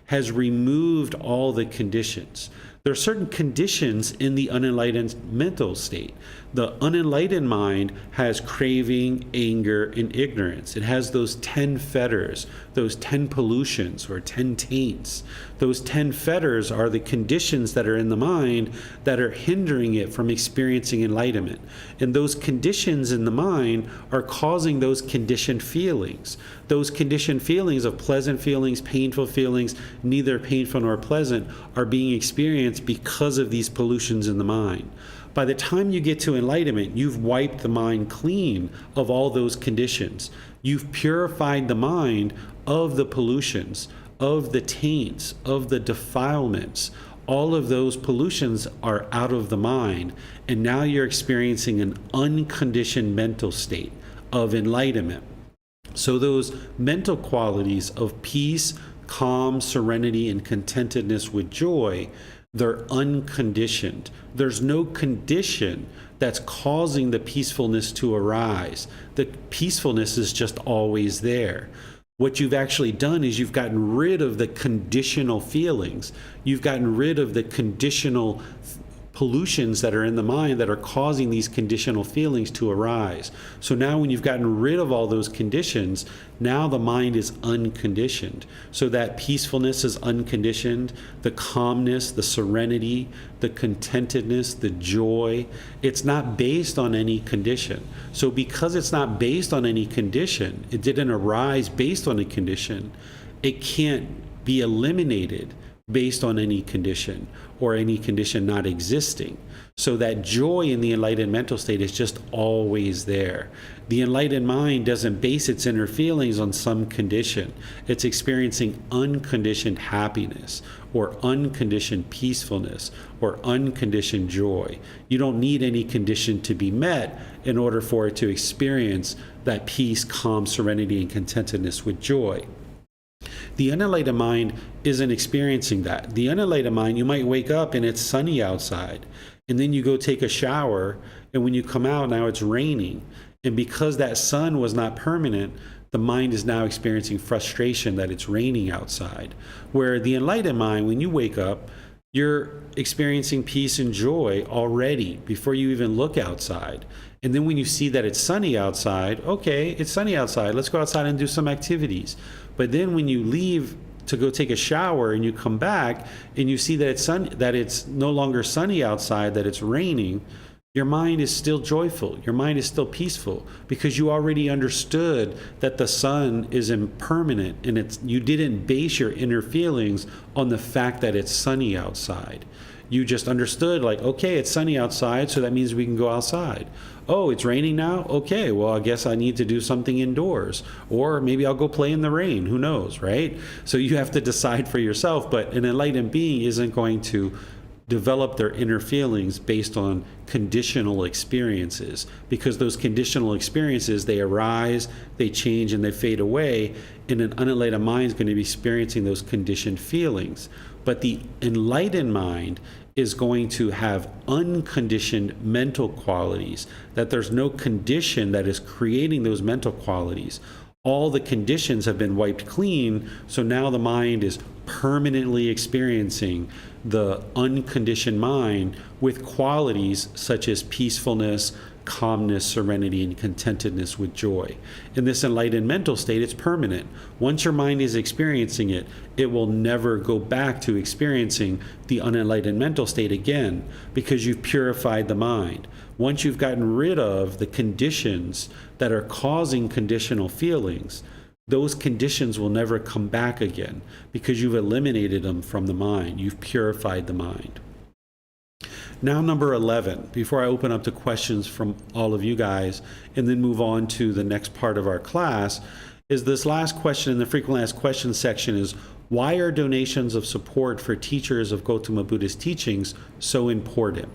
has removed all the conditions. There are certain conditions in the unenlightened mental state. The unenlightened mind has craving, anger, and ignorance. It has those 10 fetters, those 10 pollutions or 10 taints. Those 10 fetters are the conditions that are in the mind that are hindering it from experiencing enlightenment. And those conditions in the mind are causing those conditioned feelings. Those conditioned feelings of pleasant feelings, painful feelings, neither painful nor pleasant, are being experienced because of these pollutions in the mind. By the time you get to enlightenment, you've wiped the mind clean of all those conditions. You've purified the mind of the pollutions, of the taints, of the defilements. All of those pollutions are out of the mind, and now you're experiencing an unconditioned mental state of enlightenment. So those mental qualities of peace, calm, serenity, and contentedness with joy, they're unconditioned. There's no condition that's causing the peacefulness to arise. The peacefulness is just always there. What you've actually done is you've gotten rid of the conditional feelings. You've gotten rid of the conditional pollutions that are in the mind that are causing these conditional feelings to arise. So now when you've gotten rid of all those conditions, now the mind is unconditioned. So that peacefulness is unconditioned, the calmness, the serenity, the contentedness, the joy, it's not based on any condition. So because it's not based on any condition, it didn't arise based on a condition, it can't be eliminated based on any condition or any condition not existing. So that joy in the enlightened mental state is just always there. The enlightened mind doesn't base its inner feelings on some condition. It's experiencing unconditioned happiness or unconditioned peacefulness or unconditioned joy. You don't need any condition to be met in order for it to experience that peace, calm, serenity, and contentedness with joy. The unenlightened mind isn't experiencing that. The unenlightened mind, you might wake up and it's sunny outside, and then you go take a shower, and when you come out, now it's raining. And because that sun was not permanent, the mind is now experiencing frustration that it's raining outside. Where the enlightened mind, when you wake up, you're experiencing peace and joy already before you even look outside. And then when you see that it's sunny outside, okay, it's sunny outside, let's go outside and do some activities. But then when you leave to go take a shower and you come back and you see that it's no longer sunny outside, that it's raining, your mind is still joyful. Your mind is still peaceful because you already understood that the sun is impermanent, and you didn't base your inner feelings on the fact that it's sunny outside. You just understood, like, okay, it's sunny outside, so that means we can go outside. Oh, it's raining now? Okay, well, I guess I need to do something indoors. Or maybe I'll go play in the rain. Who knows, right? So you have to decide for yourself, but an enlightened being isn't going to develop their inner feelings based on conditional experiences, because those conditional experiences, they arise, they change, and they fade away, and an unenlightened mind is going to be experiencing those conditioned feelings. But the enlightened mind is going to have unconditioned mental qualities, that there's no condition that is creating those mental qualities. All the conditions have been wiped clean, so now the mind is permanently experiencing the unconditioned mind with qualities such as peacefulness, calmness, serenity, and contentedness with joy. In this enlightened mental state, it's permanent. Once your mind is experiencing it, it will never go back to experiencing the unenlightened mental state again, because you've purified the mind. Once you've gotten rid of the conditions that are causing conditional feelings, those conditions will never come back again because you've eliminated them from the mind. You've purified the mind. Now, number 11, before I open up to questions from all of you guys and then move on to the next part of our class, is this last question in the frequently asked questions section is, why are donations of support for teachers of Gotama Buddha's teachings so important?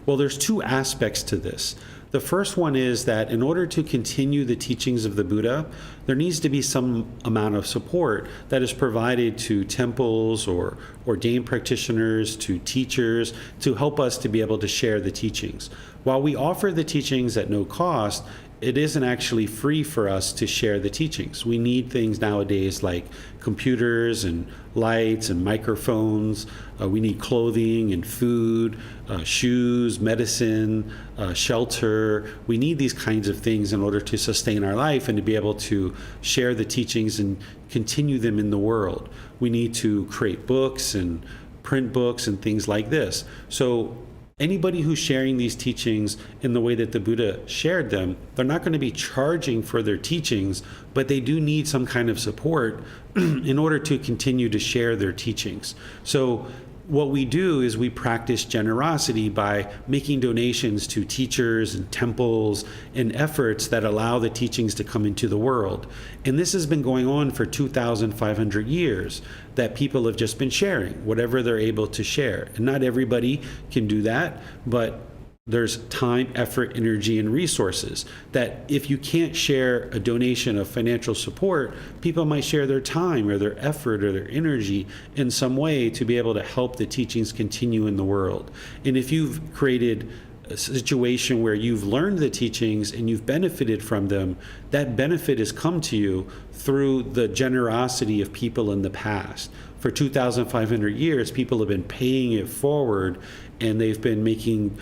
Well, there's two aspects to this. The first one is that in order to continue the teachings of the Buddha, there needs to be some amount of support that is provided to temples or ordained practitioners, to teachers, to help us to be able to share the teachings. While we offer the teachings at no cost, it isn't actually free for us to share the teachings. We need things nowadays like computers and lights and microphones. We need clothing and food, shoes, medicine, shelter. We need these kinds of things in order to sustain our life and to be able to share the teachings and continue them in the world. We need to create books and print books and things like this. So anybody who's sharing these teachings in the way that the Buddha shared them, they're not going to be charging for their teachings, but they do need some kind of support in order to continue to share their teachings. So what we do is we practice generosity by making donations to teachers and temples and efforts that allow the teachings to come into the world. And this has been going on for 2,500 years, that people have just been sharing whatever they're able to share. And not everybody can do that, but there's time, effort, energy, and resources that if you can't share a donation of financial support, people might share their time or their effort or their energy in some way to be able to help the teachings continue in the world. And if you've created a situation where you've learned the teachings and you've benefited from them, that benefit has come to you through the generosity of people in the past. For 2,500 years, people have been paying it forward, and they've been making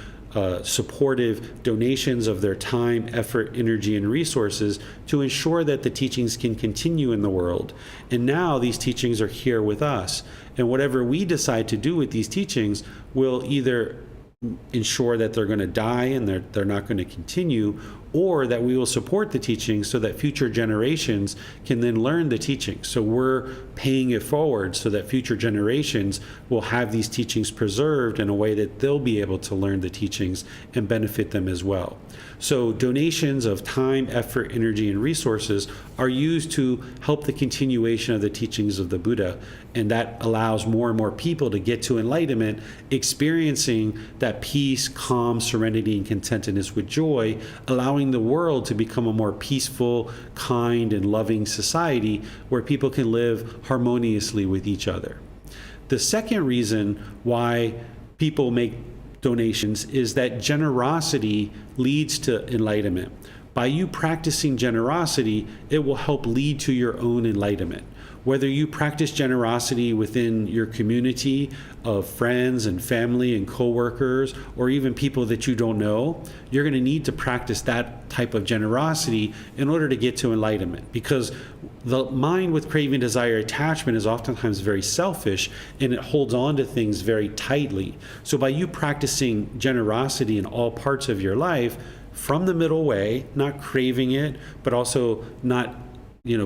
supportive donations of their time, effort, energy, and resources to ensure that the teachings can continue in the world. And now these teachings are here with us. And whatever we decide to do with these teachings will either ensure that they're going to die and they're not going to continue, or that we will support the teachings so that future generations can then learn the teachings. So we're paying it forward so that future generations will have these teachings preserved in a way that they'll be able to learn the teachings and benefit them as well. So donations of time, effort, energy, and resources are used to help the continuation of the teachings of the Buddha, and that allows more and more people to get to enlightenment, experiencing that peace, calm, serenity, and contentedness with joy, allowing the world to become a more peaceful, kind, and loving society where people can live harmoniously with each other. The second reason why people make donations is that generosity leads to enlightenment. By you practicing generosity, it will help lead to your own enlightenment. Whether you practice generosity within your community of friends and family and coworkers, or even people that you don't know, you're going to need to practice that type of generosity in order to get to enlightenment. Because the mind with craving, desire, attachment is oftentimes very selfish, and it holds on to things very tightly. So by you practicing generosity in all parts of your life, from the middle way, not craving it, but also not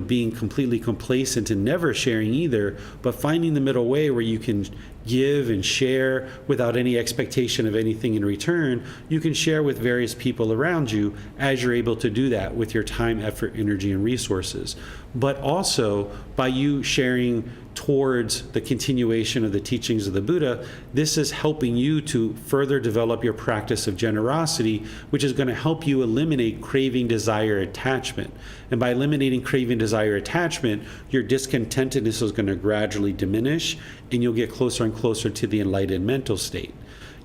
being completely complacent and never sharing either, but finding the middle way where you can give and share without any expectation of anything in return. You can share with various people around you as you're able to do that with your time, effort, energy, and resources. But also by you sharing towards the continuation of the teachings of the Buddha, this is helping you to further develop your practice of generosity, which is going to help you eliminate craving, desire, attachment. And by eliminating craving, desire, attachment, your discontentedness is going to gradually diminish, and you'll get closer and closer to the enlightened mental state.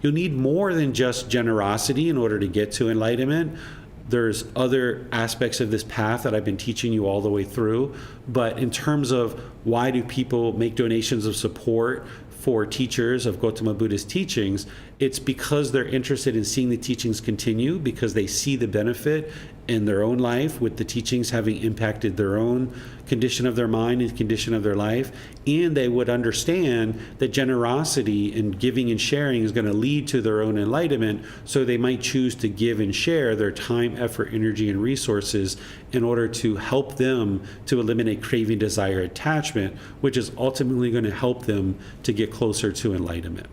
You'll need more than just generosity in order to get to enlightenment. There's other aspects of this path that I've been teaching you all the way through. But in terms of why do people make donations of support for teachers of Gotama Buddha's teachings, it's because they're interested in seeing the teachings continue, because they see the benefit in their own life with the teachings having impacted their own condition of their mind and condition of their life, and they would understand that generosity and giving and sharing is going to lead to their own enlightenment, so they might choose to give and share their time, effort, energy, and resources in order to help them to eliminate craving, desire, attachment, which is ultimately going to help them to get closer to enlightenment.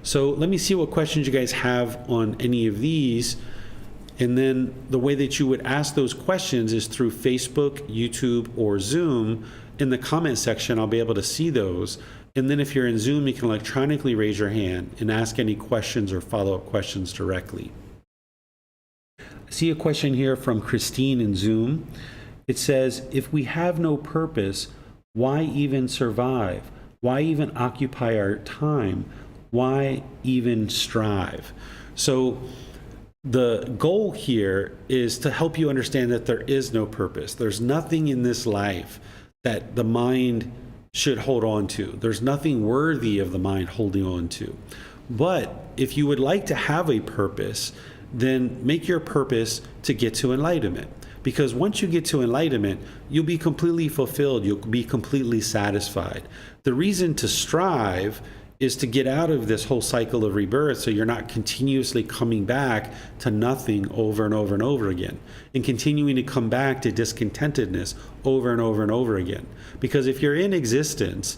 So let me see what questions you guys have on any of these. And then the way that you would ask those questions is through Facebook, YouTube, or Zoom. In the comment section, I'll be able to see those. And then if you're in Zoom, you can electronically raise your hand and ask any questions or follow-up questions directly. I see a question here from Christine in Zoom. It says, if we have no purpose, why even survive? Why even occupy our time? Why even strive? So The goal here is to help you understand that there is no purpose. There's nothing in this life that the mind should hold on to. There's nothing worthy of the mind holding on to. But if you would like to have a purpose, then make your purpose to get to enlightenment. Because once you get to enlightenment, you'll be completely fulfilled. You'll be completely satisfied. The reason to strive is to get out of this whole cycle of rebirth, so you're not continuously coming back to nothing over and over and over again, and continuing to come back to discontentedness over and over and over again. Because if you're in existence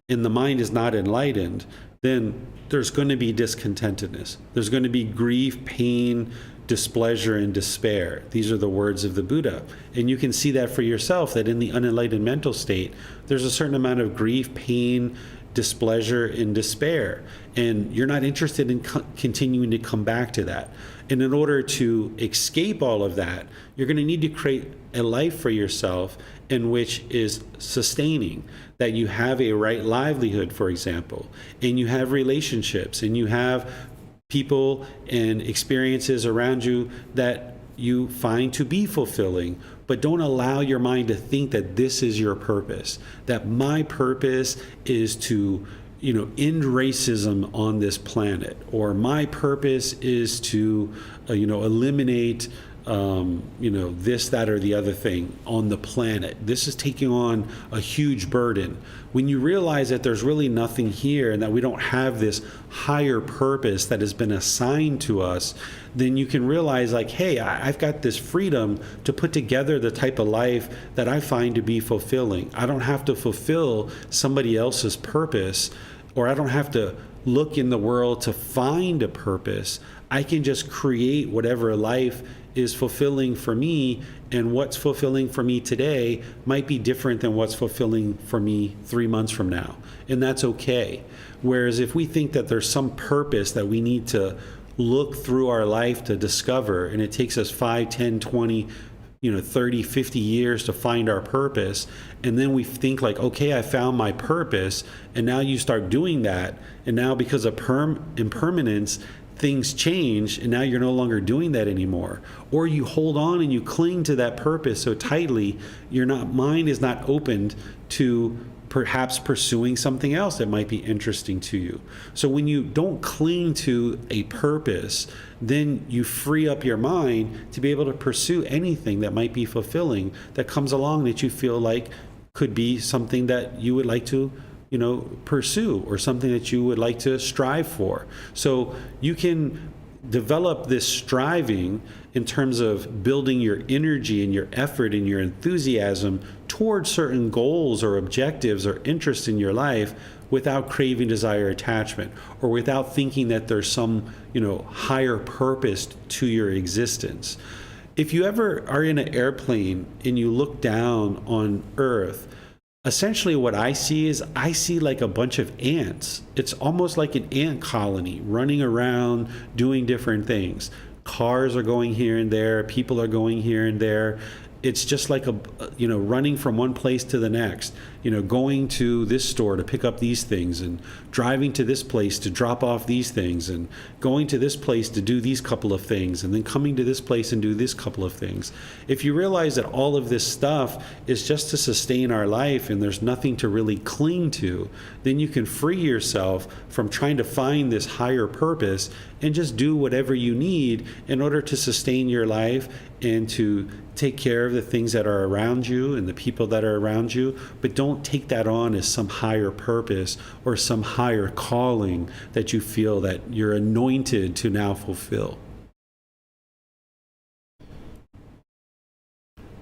and the mind is not enlightened, then there's going to be discontentedness. There's going to be grief, pain, displeasure, and despair. These are the words of the Buddha. And you can see that for yourself, that in the unenlightened mental state, there's a certain amount of grief, pain, displeasure, and despair. And you're not interested in continuing to come back to that. And in order to escape all of that, you're going to need to create a life for yourself in which is sustaining, that you have a right livelihood, for example, and you have relationships, and you have people and experiences around you that you find to be fulfilling. But don't allow your mind to think that this is your purpose, that my purpose is to, end racism on this planet, or my purpose is to, eliminate, this, that, or the other thing on the planet. This is taking on a huge burden. When you realize that there's really nothing here and that we don't have this higher purpose that has been assigned to us, then you can realize, like, hey, I've got this freedom to put together the type of life that I find to be fulfilling. I don't have to fulfill somebody else's purpose, or I don't have to look in the world to find a purpose. I can just create whatever life is fulfilling for me, and what's fulfilling for me today might be different than what's fulfilling for me 3 months from now, and that's okay. Whereas if we think that there's some purpose that we need to look through our life to discover, and it takes us 5, 10, 20, 30, 50 years to find our purpose, and then we think like, okay, I found my purpose, and now you start doing that, and now because of impermanence, things change, and now you're no longer doing that anymore. Or you hold on and you cling to that purpose so tightly, your mind is not opened to perhaps pursuing something else that might be interesting to you. So when you don't cling to a purpose, then you free up your mind to be able to pursue anything that might be fulfilling, that comes along, that you feel like could be something that you would like to pursue, or something that you would like to strive for. So you can develop this striving in terms of building your energy and your effort and your enthusiasm towards certain goals or objectives or interests in your life, without craving, desire, attachment, or without thinking that there's some, higher purpose to your existence. If you ever are in an airplane and you look down on Earth, essentially what I see like a bunch of ants. It's almost like an ant colony running around doing different things. Cars are going here and there, people are going here and there. It's just like running from one place to the next, going to this store to pick up these things, and driving to this place to drop off these things, and going to this place to do these couple of things, and then coming to this place and do this couple of things. If you realize that all of this stuff is just to sustain our life and there's nothing to really cling to, then you can free yourself from trying to find this higher purpose and just do whatever you need in order to sustain your life and to take care of the things that are around you and the people that are around you. But don't take that on as some higher purpose or some higher calling that you feel that you're anointed to now fulfill.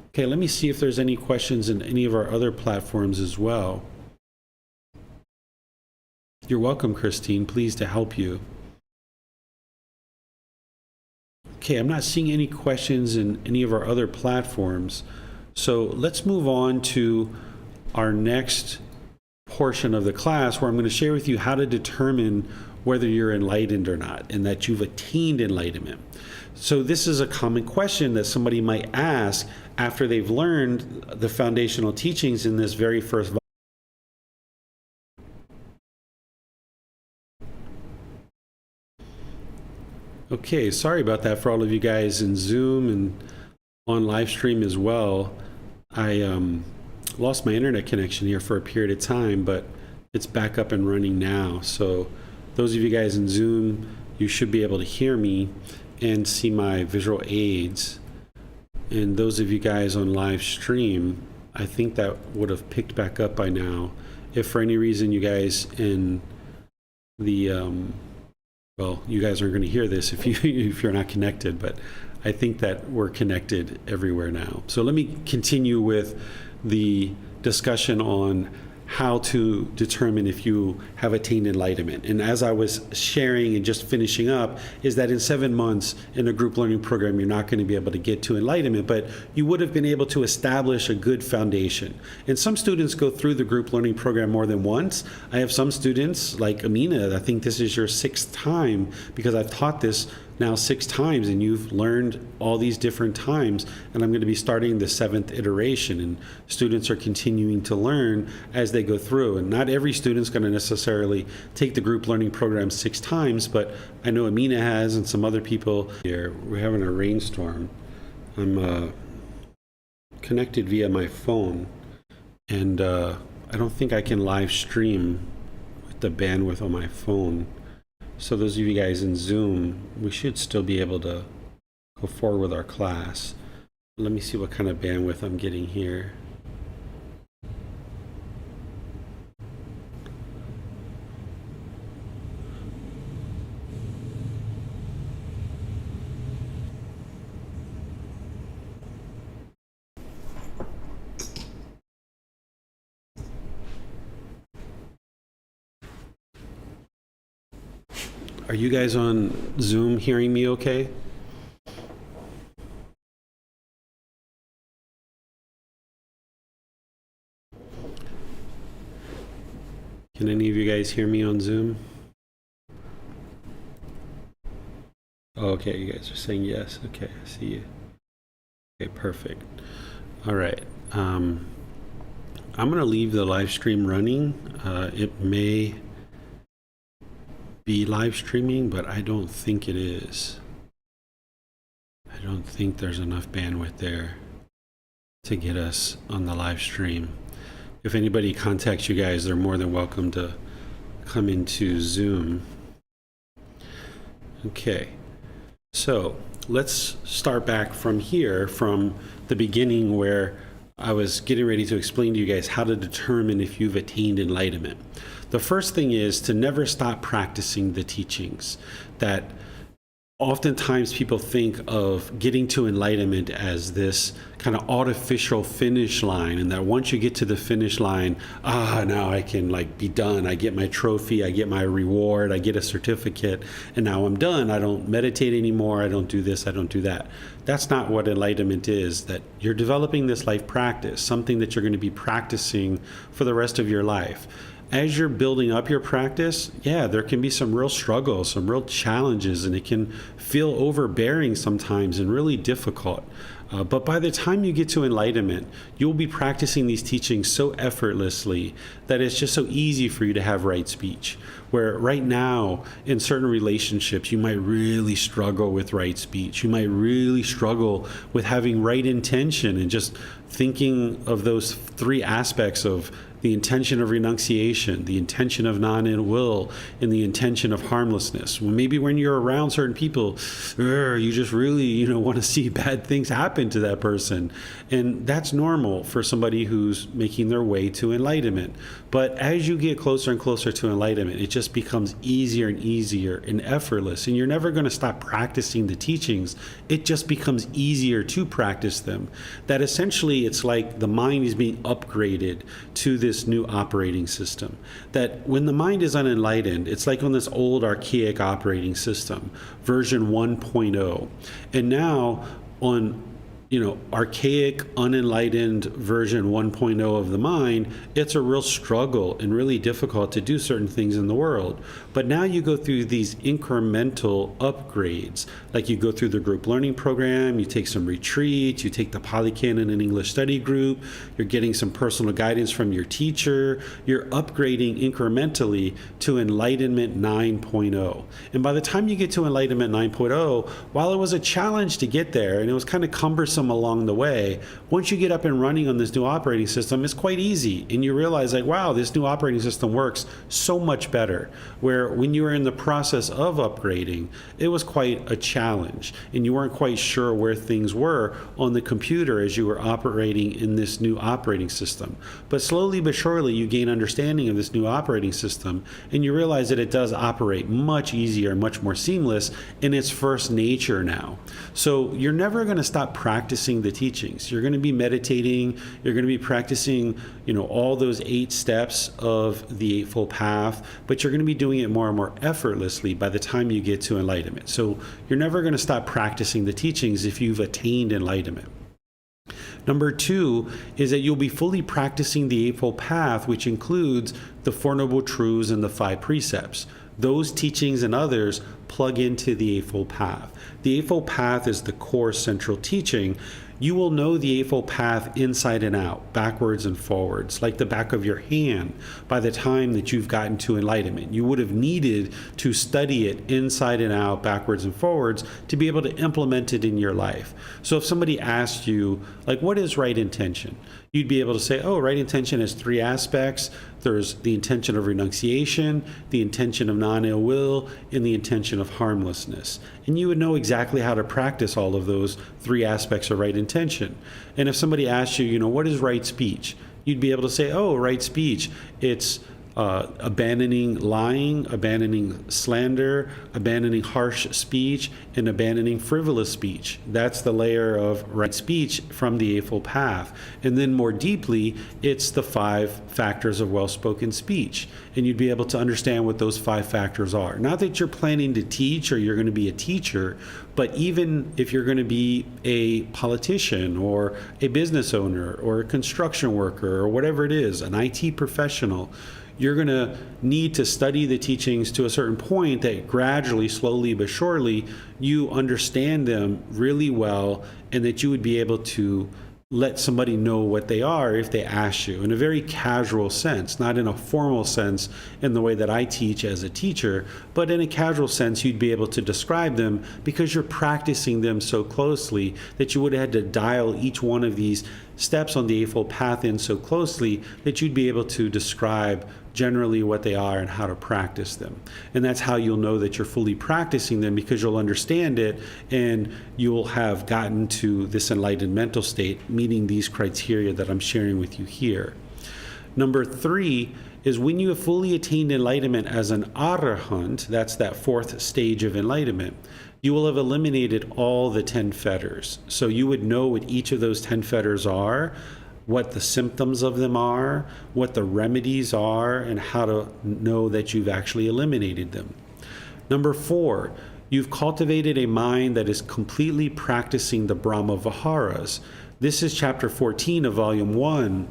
Okay, let me see if there's any questions in any of our other platforms as well. You're welcome, Christine. Pleased to help you. Okay, I'm not seeing any questions in any of our other platforms. So let's move on to our next portion of the class, where I'm going to share with you how to determine whether you're enlightened or not, and that you've attained enlightenment. So this is a common question that somebody might ask after they've learned the foundational teachings in this very first volume. Okay, sorry about that for all of you guys in Zoom and on live stream as well. I lost my internet connection here for a period of time, but it's back up and running now. So those of you guys in Zoom, you should be able to hear me and see my visual aids. And those of you guys on live stream, I think that would have picked back up by now. If for any reason you guys in the well, you guys aren't going to hear this if you're not connected, but I think that we're connected everywhere now. So let me continue with the discussion on how to determine if you have attained enlightenment. And as I was sharing and just finishing up, is that in 7 months in a group learning program, you're not going to be able to get to enlightenment, but you would have been able to establish a good foundation. And some students go through the group learning program more than once. I have some students like Amina, I think this is your 6th time, because I've taught this now 6 times and you've learned all these different times, and I'm going to be starting the 7th iteration, and students are continuing to learn as they go through. And not every student's going to necessarily take the group learning program 6 times, but I know Amina has and some other people here. We're having a rainstorm. I'm connected via my phone, and I don't think I can live stream with the bandwidth on my phone. So those of you guys in Zoom, we should still be able to go forward with our class. Let me see what kind of bandwidth I'm getting here. Are you guys on Zoom hearing me okay? Can any of you guys hear me on Zoom? Oh, okay, you guys are saying yes. Okay, I see you. Okay, perfect. All right. I'm going to leave the live stream running. It may be live streaming, but I don't think it is. I don't think there's enough bandwidth there to get us on the live stream. If anybody contacts you guys, they're more than welcome to come into Zoom. Okay, so let's start back from here, from the beginning where I was getting ready to explain to you guys how to determine if you've attained enlightenment. The first thing is to never stop practicing the teachings. That oftentimes people think of getting to enlightenment as this kind of artificial finish line, and that once you get to the finish line, now I can be done. I get my trophy, I get my reward, I get a certificate, and now I'm done. I don't meditate anymore, I don't do this, I don't do that. That's not what enlightenment is. That you're developing this life practice, something that you're going to be practicing for the rest of your life. As you're building up your practice, there can be some real struggles, some real challenges, and it can feel overbearing sometimes and really difficult. But by the time you get to enlightenment, you'll be practicing these teachings so effortlessly that it's just so easy for you to have right speech. Where right now, in certain relationships, you might really struggle with right speech. You might really struggle with having right intention and just thinking of those 3 aspects of the intention of renunciation, the intention of non-ill will, and the intention of harmlessness. Well, maybe when you're around certain people, you just really, want to see bad things happen to that person. And that's normal for somebody who's making their way to enlightenment. But as you get closer and closer to enlightenment, it just becomes easier and easier and effortless. And you're never going to stop practicing the teachings. It just becomes easier to practice them. That essentially it's like the mind is being upgraded to this new operating system. That when the mind is unenlightened, it's like on this old archaic operating system, version 1.0. And now on archaic, unenlightened version 1.0 of the mind, it's a real struggle and really difficult to do certain things in the world. But now you go through these incremental upgrades, like you go through the group learning program, you take some retreats, you take the Pali, Canon, and English study group, you're getting some personal guidance from your teacher, you're upgrading incrementally to Enlightenment 9.0. And by the time you get to Enlightenment 9.0, while it was a challenge to get there, and it was kind of cumbersome along the way, once you get up and running on this new operating system, it's quite easy. And you realize, like, wow, this new operating system works so much better. Where when you were in the process of upgrading, it was quite a challenge. And you weren't quite sure where things were on the computer as you were operating in this new operating system. But slowly but surely, you gain understanding of this new operating system, and you realize that it does operate much easier, much more seamless in its first nature now. So you're never going to stop practicing the teachings. You're going to be meditating, you're going to be practicing, all those 8 steps of the Eightfold Path, but you're going to be doing it more and more effortlessly by the time you get to enlightenment. So you're never going to stop practicing the teachings if you've attained enlightenment. Number 2 is that you'll be fully practicing the Eightfold Path, which includes the Four Noble Truths and the 5 precepts. Those teachings and others plug into the Eightfold Path. The Eightfold Path is the core central teaching. You will know the Eightfold Path inside and out, backwards and forwards, like the back of your hand by the time that you've gotten to enlightenment. You would have needed to study it inside and out, backwards and forwards, to be able to implement it in your life. So if somebody asked you, like, what is right intention? You'd be able to say, oh, right intention has 3 aspects. There's the intention of renunciation, the intention of non-ill will, and the intention of harmlessness. And you would know exactly how to practice all of those 3 aspects of right intention. And if somebody asked you, what is right speech? You'd be able to say, oh, right speech, it's abandoning lying, abandoning slander, abandoning harsh speech, and abandoning frivolous speech. That's the layer of right speech from the Eightfold Path. And then more deeply, it's the 5 factors of well-spoken speech. And you'd be able to understand what those 5 factors are. Not that you're planning to teach or you're going to be a teacher, but even if you're going to be a politician or a business owner or a construction worker or whatever it is, an IT professional, you're going to need to study the teachings to a certain point that gradually, slowly but surely, you understand them really well, and that you would be able to let somebody know what they are if they ask you in a very casual sense, not in a formal sense in the way that I teach as a teacher, but in a casual sense, you'd be able to describe them because you're practicing them so closely that you would have had to dial each one of these steps on the Eightfold Path in so closely that you'd be able to describe generally what they are and how to practice them. And that's how you'll know that you're fully practicing them, because you'll understand it and you'll have gotten to this enlightened mental state, meeting these criteria that I'm sharing with you here. Number 3 is when you have fully attained enlightenment as an arahant, that's that 4th stage of enlightenment, you will have eliminated all the 10 fetters. So you would know what each of those 10 fetters are, what the symptoms of them are, what the remedies are, and how to know that you've actually eliminated them. Number 4, you've cultivated a mind that is completely practicing the Brahma Viharas. This is chapter 14 of volume 1,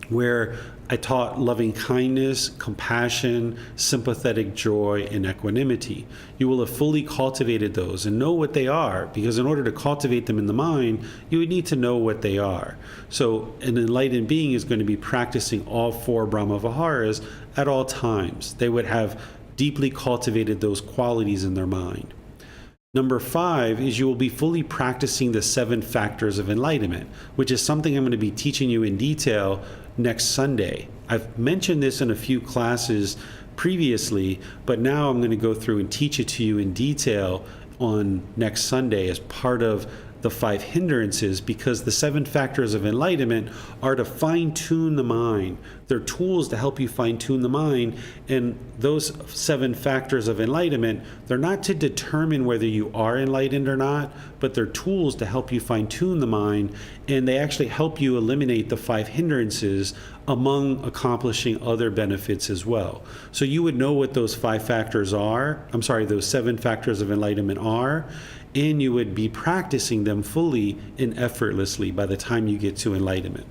where I taught loving kindness, compassion, sympathetic joy, and equanimity. You will have fully cultivated those and know what they are, because in order to cultivate them in the mind, you would need to know what they are. So an enlightened being is going to be practicing all 4 Brahma Viharas at all times. They would have deeply cultivated those qualities in their mind. Number 5 is you will be fully practicing the 7 factors of enlightenment, which is something I'm going to be teaching you in detail next Sunday. I've mentioned this in a few classes previously, but now I'm going to go through and teach it to you in detail on next Sunday as part of the 5 hindrances, because the 7 factors of enlightenment are to fine-tune the mind. They're tools to help you fine-tune the mind, and those 7 factors of enlightenment, they're not to determine whether you are enlightened or not, but they're tools to help you fine-tune the mind, and they actually help you eliminate the 5 hindrances among accomplishing other benefits as well. So you would know what those 5 factors are, those 7 factors of enlightenment are, and you would be practicing them fully and effortlessly by the time you get to enlightenment.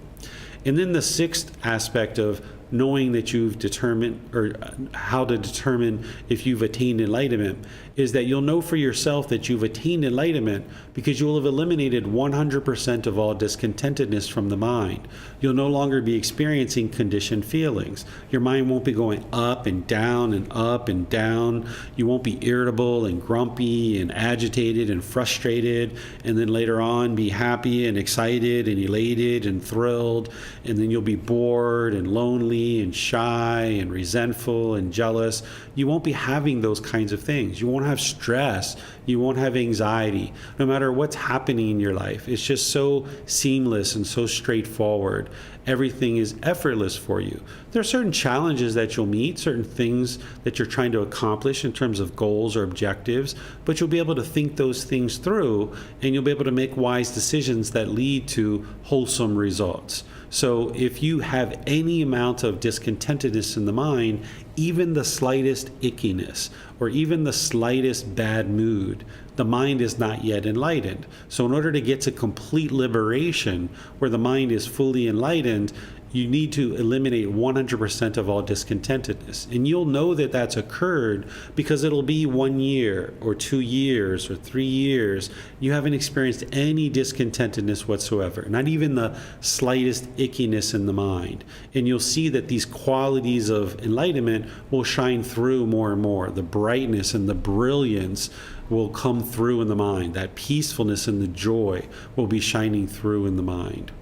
And then the sixth aspect of knowing that you've determined, or how to determine if you've attained enlightenment, is that you'll know for yourself that you've attained enlightenment because you will have eliminated 100% of all discontentedness from the mind. You'll no longer be experiencing conditioned feelings. Your mind won't be going up and down and up and down. You won't be irritable and grumpy and agitated and frustrated, and then later on be happy and excited and elated and thrilled, and then you'll be bored and lonely and shy and resentful and jealous. You won't be having those kinds of things. You won't have stress. You won't have anxiety. No matter what's happening in your life, it's just so seamless and so straightforward. Everything is effortless for you. There are certain challenges that you'll meet, certain things that you're trying to accomplish in terms of goals or objectives, but you'll be able to think those things through, and you'll be able to make wise decisions that lead to wholesome results. So if you have any amount of discontentedness in the mind, even the slightest ickiness or even the slightest bad mood, the mind is not yet enlightened. So in order to get to complete liberation, where the mind is fully enlightened, you need to eliminate 100% of all discontentedness. And you'll know that that's occurred because it'll be 1 year or 2 years or 3 years. You haven't experienced any discontentedness whatsoever, not even the slightest ickiness in the mind. And you'll see that these qualities of enlightenment will shine through more and more. The brightness and the brilliance will come through in the mind. That peacefulness and the joy will be shining through in the mind.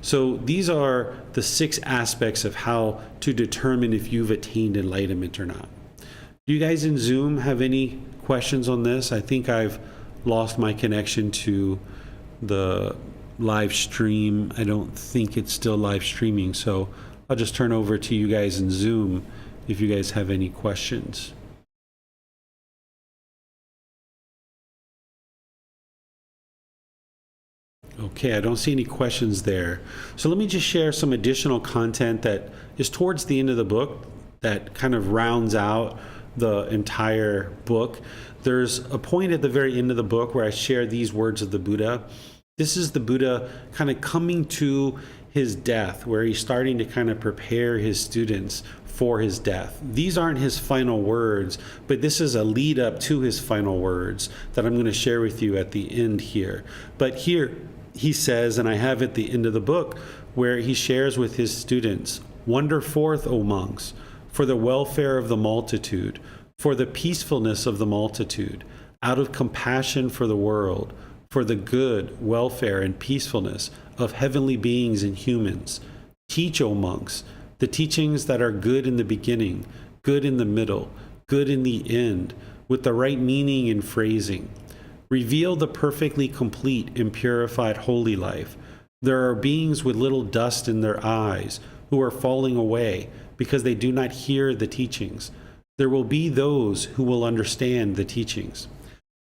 So these are the 6 aspects of how to determine if you've attained enlightenment or not. Do you guys in Zoom have any questions on this? I think I've lost my connection to the live stream. I don't think it's still live streaming, so I'll just turn over to you guys in Zoom if you guys have any questions. Okay, I don't see any questions there. So let me just share some additional content that is towards the end of the book that kind of rounds out the entire book. There's a point at the very end of the book where I share these words of the Buddha. This is the Buddha kind of coming to his death, where he's starting to kind of prepare his students for his death. These aren't his final words, but this is a lead up to his final words that I'm going to share with you at the end here. But here, he says, and I have at the end of the book, where he shares with his students, "Wander forth, O monks, for the welfare of the multitude, for the peacefulness of the multitude, out of compassion for the world, for the good, welfare, and peacefulness of heavenly beings and humans. Teach, O monks, the teachings that are good in the beginning, good in the middle, good in the end, with the right meaning and phrasing. Reveal the perfectly complete and purified holy life. There are beings with little dust in their eyes who are falling away because they do not hear the teachings. There will be those who will understand the teachings."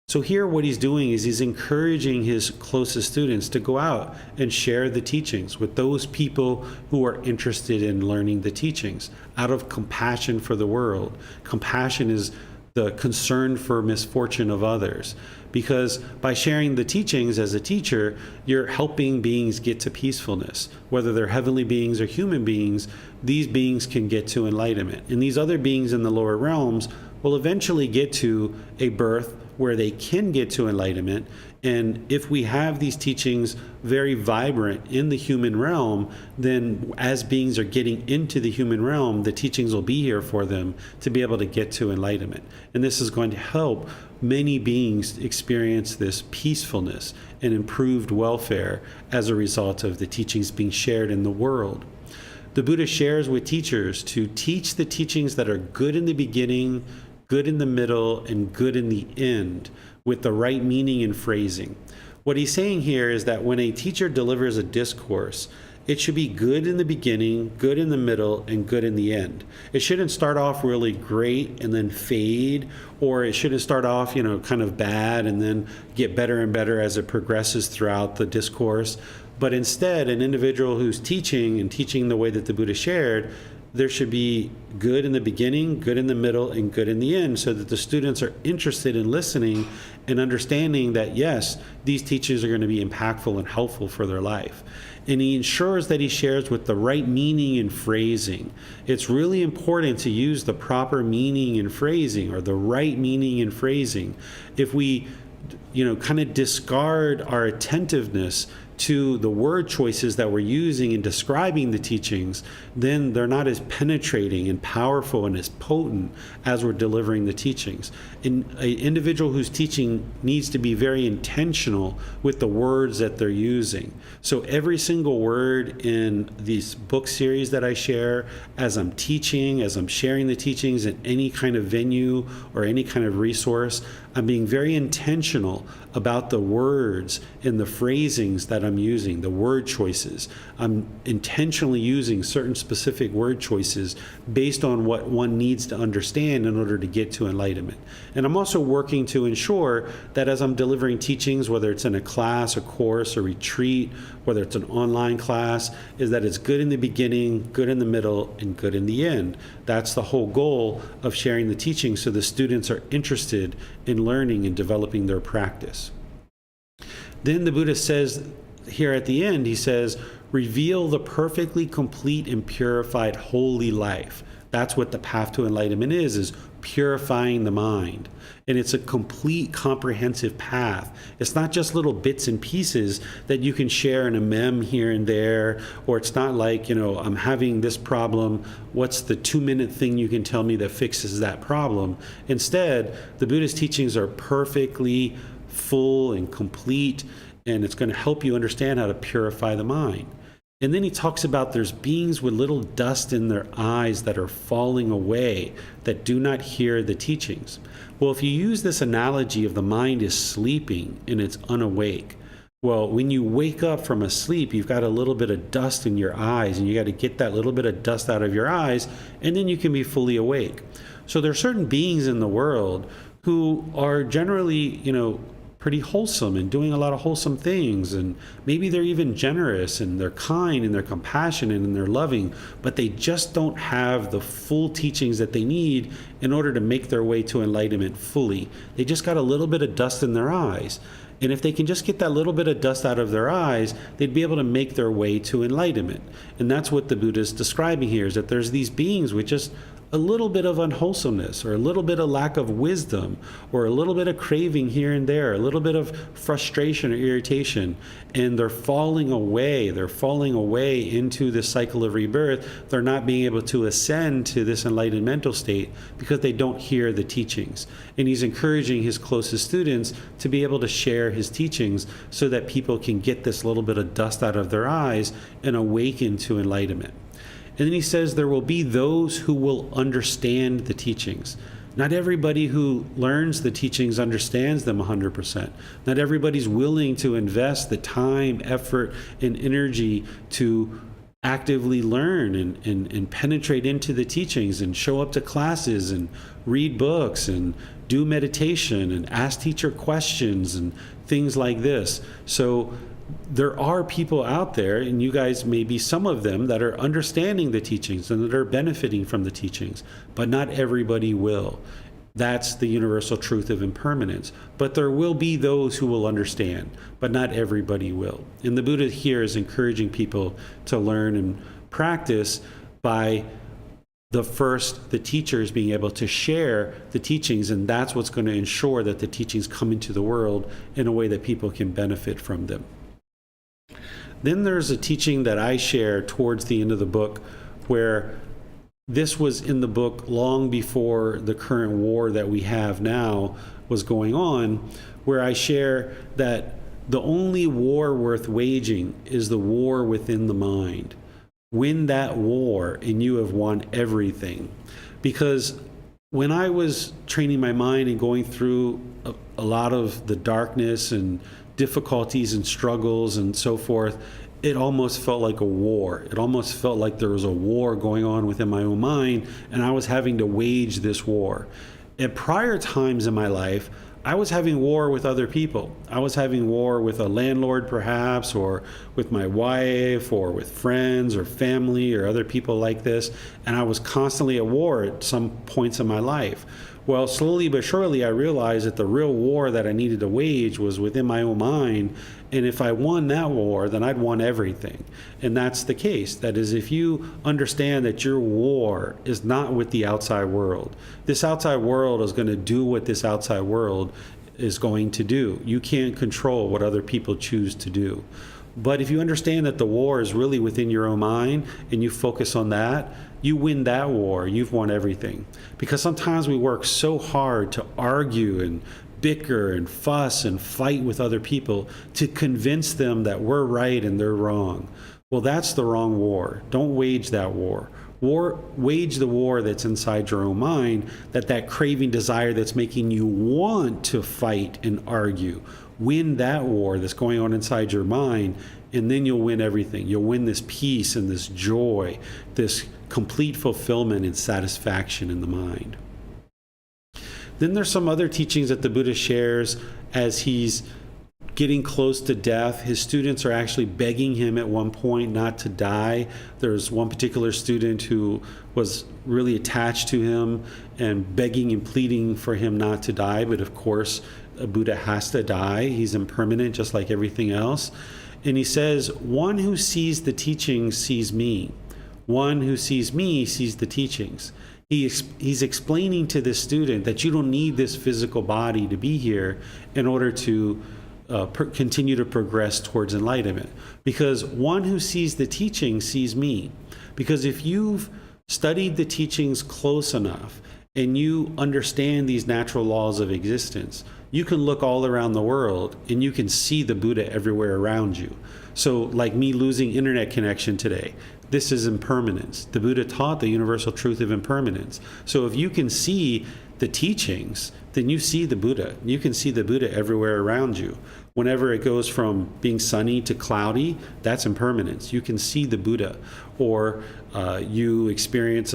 So here what he's doing is he's encouraging his closest students to go out and share the teachings with those people who are interested in learning the teachings out of compassion for the world. Compassion is the concern for misfortune of others, because by sharing the teachings as a teacher, you're helping beings get to peacefulness. Whether they're heavenly beings or human beings, these beings can get to enlightenment. And these other beings in the lower realms will eventually get to a birth where they can get to enlightenment. And if we have these teachings very vibrant in the human realm, then as beings are getting into the human realm, the teachings will be here for them to be able to get to enlightenment. And this is going to help many beings experience this peacefulness and improved welfare as a result of the teachings being shared in the world. The Buddha shares with teachers to teach the teachings that are good in the beginning, good in the middle, and good in the end, with the right meaning and phrasing. What he's saying here is that when a teacher delivers a discourse, it should be good in the beginning, good in the middle, and good in the end. It shouldn't start off really great and then fade, or it shouldn't start off, kind of bad and then get better and better as it progresses throughout the discourse. But instead, an individual who's teaching and teaching the way that the Buddha shared there should be good in the beginning, good in the middle, and good in the end, so that the students are interested in listening and understanding that, yes, these teachings are going to be impactful and helpful for their life. And he ensures that he shares with the right meaning and phrasing. It's really important to use the proper meaning and phrasing, or the right meaning and phrasing. If we, kind of discard our attentiveness to the word choices that we're using in describing the teachings, then they're not as penetrating and powerful and as potent as we're delivering the teachings. And an individual who's teaching needs to be very intentional with the words that they're using. So every single word in these book series that I share, as I'm teaching, as I'm sharing the teachings in any kind of venue or any kind of resource, I'm being very intentional about the words and the phrasings that I'm using, the word choices. I'm intentionally using certain specific word choices based on what one needs to understand in order to get to enlightenment. And I'm also working to ensure that as I'm delivering teachings, whether it's in a class, a course, a retreat, whether it's an online class, is that it's good in the beginning, good in the middle, and good in the end. That's the whole goal of sharing the teaching, so the students are interested in learning and developing their practice. Then the Buddha says here at the end, he says, reveal the perfectly complete and purified holy life. That's what the path to enlightenment is purifying the mind. And it's a complete, comprehensive path. It's not just little bits and pieces that you can share in a mem here and there, or it's not like, I'm having this problem. What's the 2-minute thing you can tell me that fixes that problem? Instead, the Buddha's teachings are perfectly full and complete, and it's going to help you understand how to purify the mind. And then he talks about there's beings with little dust in their eyes that are falling away, that do not hear the teachings. Well, if you use this analogy of the mind is sleeping and it's unawake, well, when you wake up from a sleep, you've got a little bit of dust in your eyes, and you got to get that little bit of dust out of your eyes, and then you can be fully awake. So there are certain beings in the world who are generally, pretty wholesome and doing a lot of wholesome things, and maybe they're even generous and they're kind and they're compassionate and they're loving, but they just don't have the full teachings that they need in order to make their way to enlightenment fully. They just got a little bit of dust in their eyes. And if they can just get that little bit of dust out of their eyes, they'd be able to make their way to enlightenment. And that's what the Buddha is describing here, is that there's these beings with just a little bit of unwholesomeness, or a little bit of lack of wisdom, or a little bit of craving here and there, a little bit of frustration or irritation, and they're falling away. They're falling away into this cycle of rebirth. They're not being able to ascend to this enlightened mental state because they don't hear the teachings. And he's encouraging his closest students to be able to share his teachings so that people can get this little bit of dust out of their eyes and awaken to enlightenment. And then he says there will be those who will understand the teachings. Not everybody who learns the teachings understands them 100%. Not everybody's willing to invest the time, effort, and energy to actively learn and penetrate into the teachings and show up to classes and read books and do meditation and ask teacher questions and things like this. So there are people out there, and you guys may be some of them, that are understanding the teachings and that are benefiting from the teachings, but not everybody will. That's the universal truth of impermanence. But there will be those who will understand, but not everybody will. And the Buddha here is encouraging people to learn and practice by the teachers being able to share the teachings, and that's what's going to ensure that the teachings come into the world in a way that people can benefit from them. Then there's a teaching that I share towards the end of the book, where this was in the book long before the current war that we have now was going on, where I share that the only war worth waging is the war within the mind. Win that war and you have won everything. Because when I was training my mind and going through a lot of the darkness and difficulties and struggles and so forth, it almost felt like a war. It almost felt like there was a war going on within my own mind, and I was having to wage this war. At prior times in my life, I was having war with other people. I was having war with a landlord, perhaps, or with my wife, or with friends or family or other people like this. And I was constantly at war at some points in my life. Well, slowly but surely, I realized that the real war that I needed to wage was within my own mind. And if I won that war, then I'd won everything. And that's the case. That is, if you understand that your war is not with the outside world, this outside world is going to do what this outside world is going to do. You can't control what other people choose to do. But if you understand that the war is really within your own mind and you focus on that, you win that war, you've won everything. Because sometimes we work so hard to argue and bicker and fuss and fight with other people to convince them that we're right and they're wrong. Well, that's the wrong war. Don't wage that war. Wage the war that's inside your own mind, that craving desire that's making you want to fight and argue. Win that war that's going on inside your mind, and then you'll win everything. You'll win this peace and this joy, this complete fulfillment and satisfaction in the mind. Then there's some other teachings that the Buddha shares as he's getting close to death. His students are actually begging him at one point not to die. There's one particular student who was really attached to him and begging and pleading for him not to die. But of course, a Buddha has to die. He's impermanent, just like everything else. And he says, one who sees the teachings sees me. One who sees me sees the teachings. He's explaining to this student that you don't need this physical body to be here in order to continue to progress towards enlightenment. Because one who sees the teaching sees me. Because if you've studied the teachings close enough and you understand these natural laws of existence, you can look all around the world and you can see the Buddha everywhere around you. So like me losing internet connection today, this is impermanence. The Buddha taught the universal truth of impermanence. So if you can see the teachings, then you see the Buddha. You can see the Buddha everywhere around you. Whenever it goes from being sunny to cloudy, that's impermanence. You can see the Buddha. Or you experience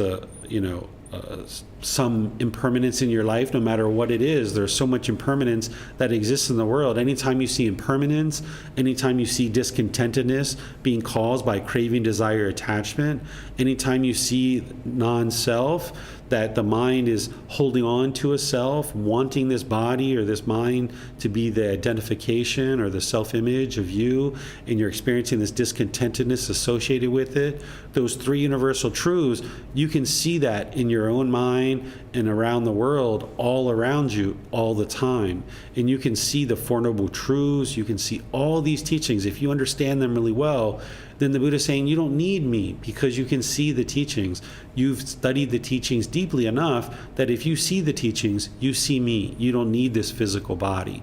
some impermanence in your life, no matter what it is. There's so much impermanence that exists in the world. Anytime you see impermanence, anytime you see discontentedness being caused by craving, desire, attachment, anytime you see non-self, that the mind is holding on to a self, wanting this body or this mind to be the identification or the self-image of you, and you're experiencing this discontentedness associated with it, those three universal truths, you can see that in your own mind and around the world, all around you, all the time. And you can see the Four Noble Truths, you can see all these teachings. If you understand them really well, then the Buddha is saying you don't need me because you can see the teachings. You've studied the teachings deeply enough that if you see the teachings, you see me. You don't need this physical body.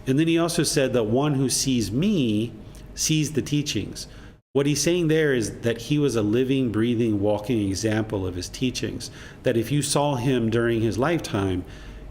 And then he also said that one who sees me sees the teachings. What he's saying there is that he was a living, breathing, walking example of his teachings. That if you saw him during his lifetime,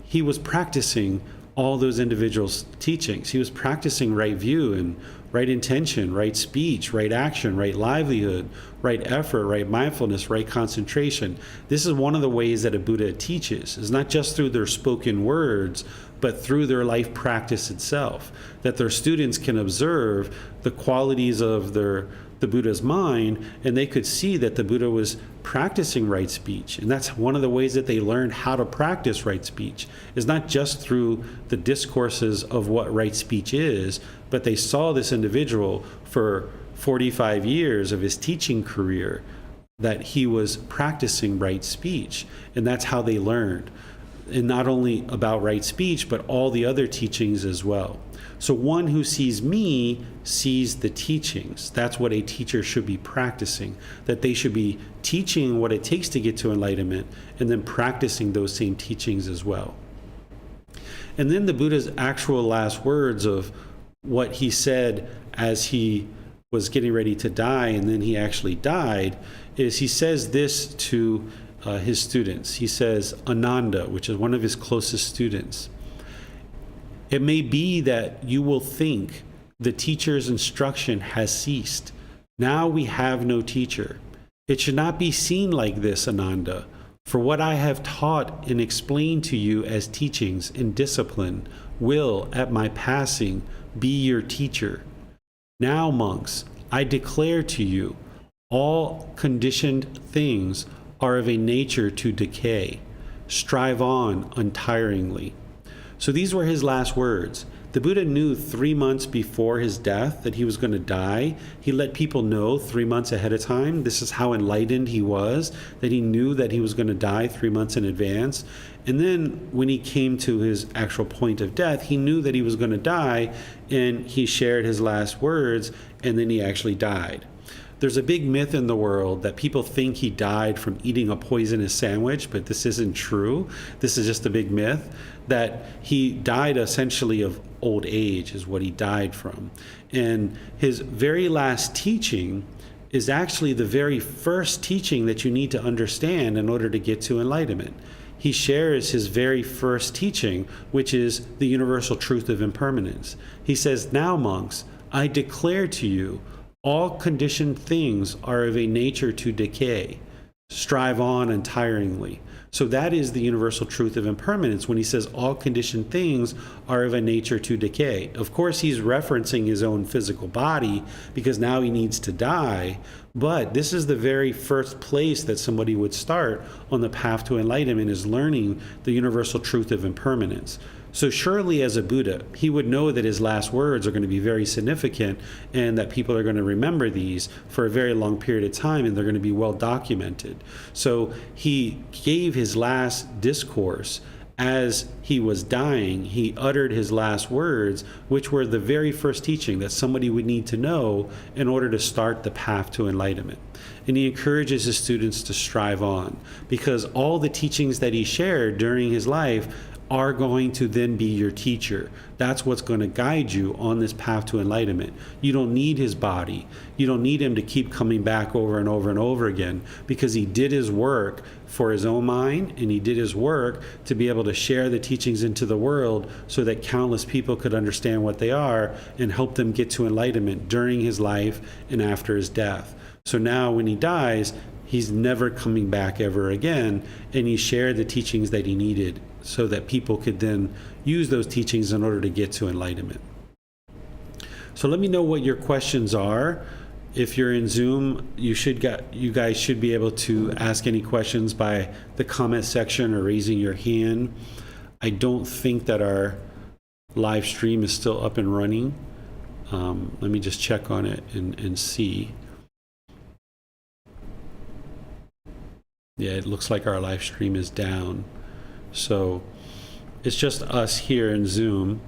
he was practicing all those individuals' teachings. He was practicing right view and right intention, right speech, right action, right livelihood, right effort, right mindfulness, right concentration. This is one of the ways that a Buddha teaches. It's not just through their spoken words, but through their life practice itself. That their students can observe the qualities of the Buddha's mind, and they could see that the Buddha was practicing right speech. And that's one of the ways that they learned how to practice right speech, is not just through the discourses of what right speech is, but they saw this individual for 45 years of his teaching career, that he was practicing right speech. And that's how they learned. And not only about right speech, but all the other teachings as well. So one who sees me sees the teachings. That's what a teacher should be practicing, that they should be teaching what it takes to get to enlightenment and then practicing those same teachings as well. And then the Buddha's actual last words of what he said as he was getting ready to die, and then he actually died, is he says this to his students. He says, Ananda, which is one of his closest students, it may be that you will think the teacher's instruction has ceased. Now we have no teacher. It should not be seen like this, Ananda, for what I have taught and explained to you as teachings and discipline will, at my passing, be your teacher. Now, monks, I declare to you, all conditioned things are of a nature to decay. Strive on untiringly. So these were his last words. The Buddha knew 3 months before his death that he was going to die. He let people know 3 months ahead of time. This is how enlightened he was, that he knew that he was going to die 3 months in advance. And then when he came to his actual point of death, he knew that he was going to die, and he shared his last words, and then he actually died. There's a big myth in the world that people think he died from eating a poisonous sandwich, but this isn't true. This is just a big myth, that he died essentially of old age is what he died from. And his very last teaching is actually the very first teaching that you need to understand in order to get to enlightenment. He shares his very first teaching, which is the universal truth of impermanence. He says, now, monks, I declare to you, all conditioned things are of a nature to decay. Strive on untiringly. So that is the universal truth of impermanence when he says all conditioned things are of a nature to decay. Of course, he's referencing his own physical body because now he needs to die. But this is the very first place that somebody would start on the path to enlightenment, is learning the universal truth of impermanence. So surely as a Buddha, he would know that his last words are going to be very significant and that people are going to remember these for a very long period of time, and they're going to be well documented. So he gave his last discourse as he was dying. He uttered his last words, which were the very first teaching that somebody would need to know in order to start the path to enlightenment. And he encourages his students to strive on, because all the teachings that he shared during his life are going to then be your teacher. That's what's going to guide you on this path to enlightenment. You don't need his body. You don't need him to keep coming back over and over and over again, because he did his work for his own mind, and he did his work to be able to share the teachings into the world so that countless people could understand what they are and help them get to enlightenment during his life and after his death. So now when he dies, he's never coming back ever again, and he shared the teachings that he needed so that people could then use those teachings in order to get to enlightenment. So let me know what your questions are. If you're in Zoom, you guys should be able to ask any questions by the comment section or raising your hand. I don't think that our live stream is still up and running. Let me just check on it and see. Yeah, it looks like our live stream is down. So it's just us here in Zoom.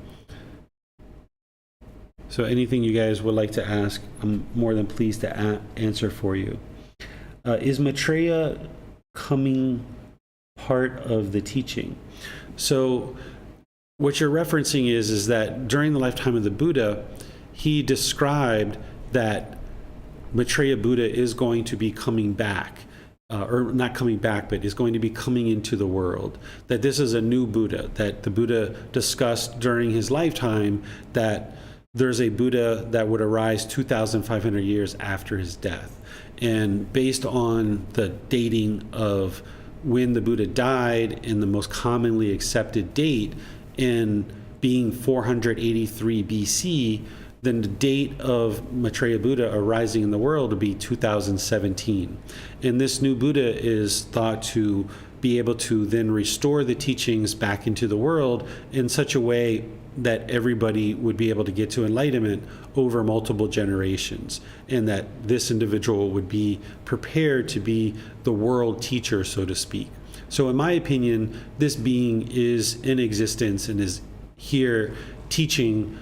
So anything you guys would like to ask, I'm more than pleased to answer for you. Is Maitreya coming part of the teaching? So what you're referencing is that during the lifetime of the Buddha, he described that Maitreya Buddha is going to be coming back. Or not coming back, but is going to be coming into the world. That this is a new Buddha, that the Buddha discussed during his lifetime, that there's a Buddha that would arise 2,500 years after his death. And based on the dating of when the Buddha died and the most commonly accepted date in being 483 BC, then the date of Maitreya Buddha arising in the world would be 2017. And this new Buddha is thought to be able to then restore the teachings back into the world in such a way that everybody would be able to get to enlightenment over multiple generations, and that this individual would be prepared to be the world teacher, so to speak. So in my opinion, this being is in existence and is here teaching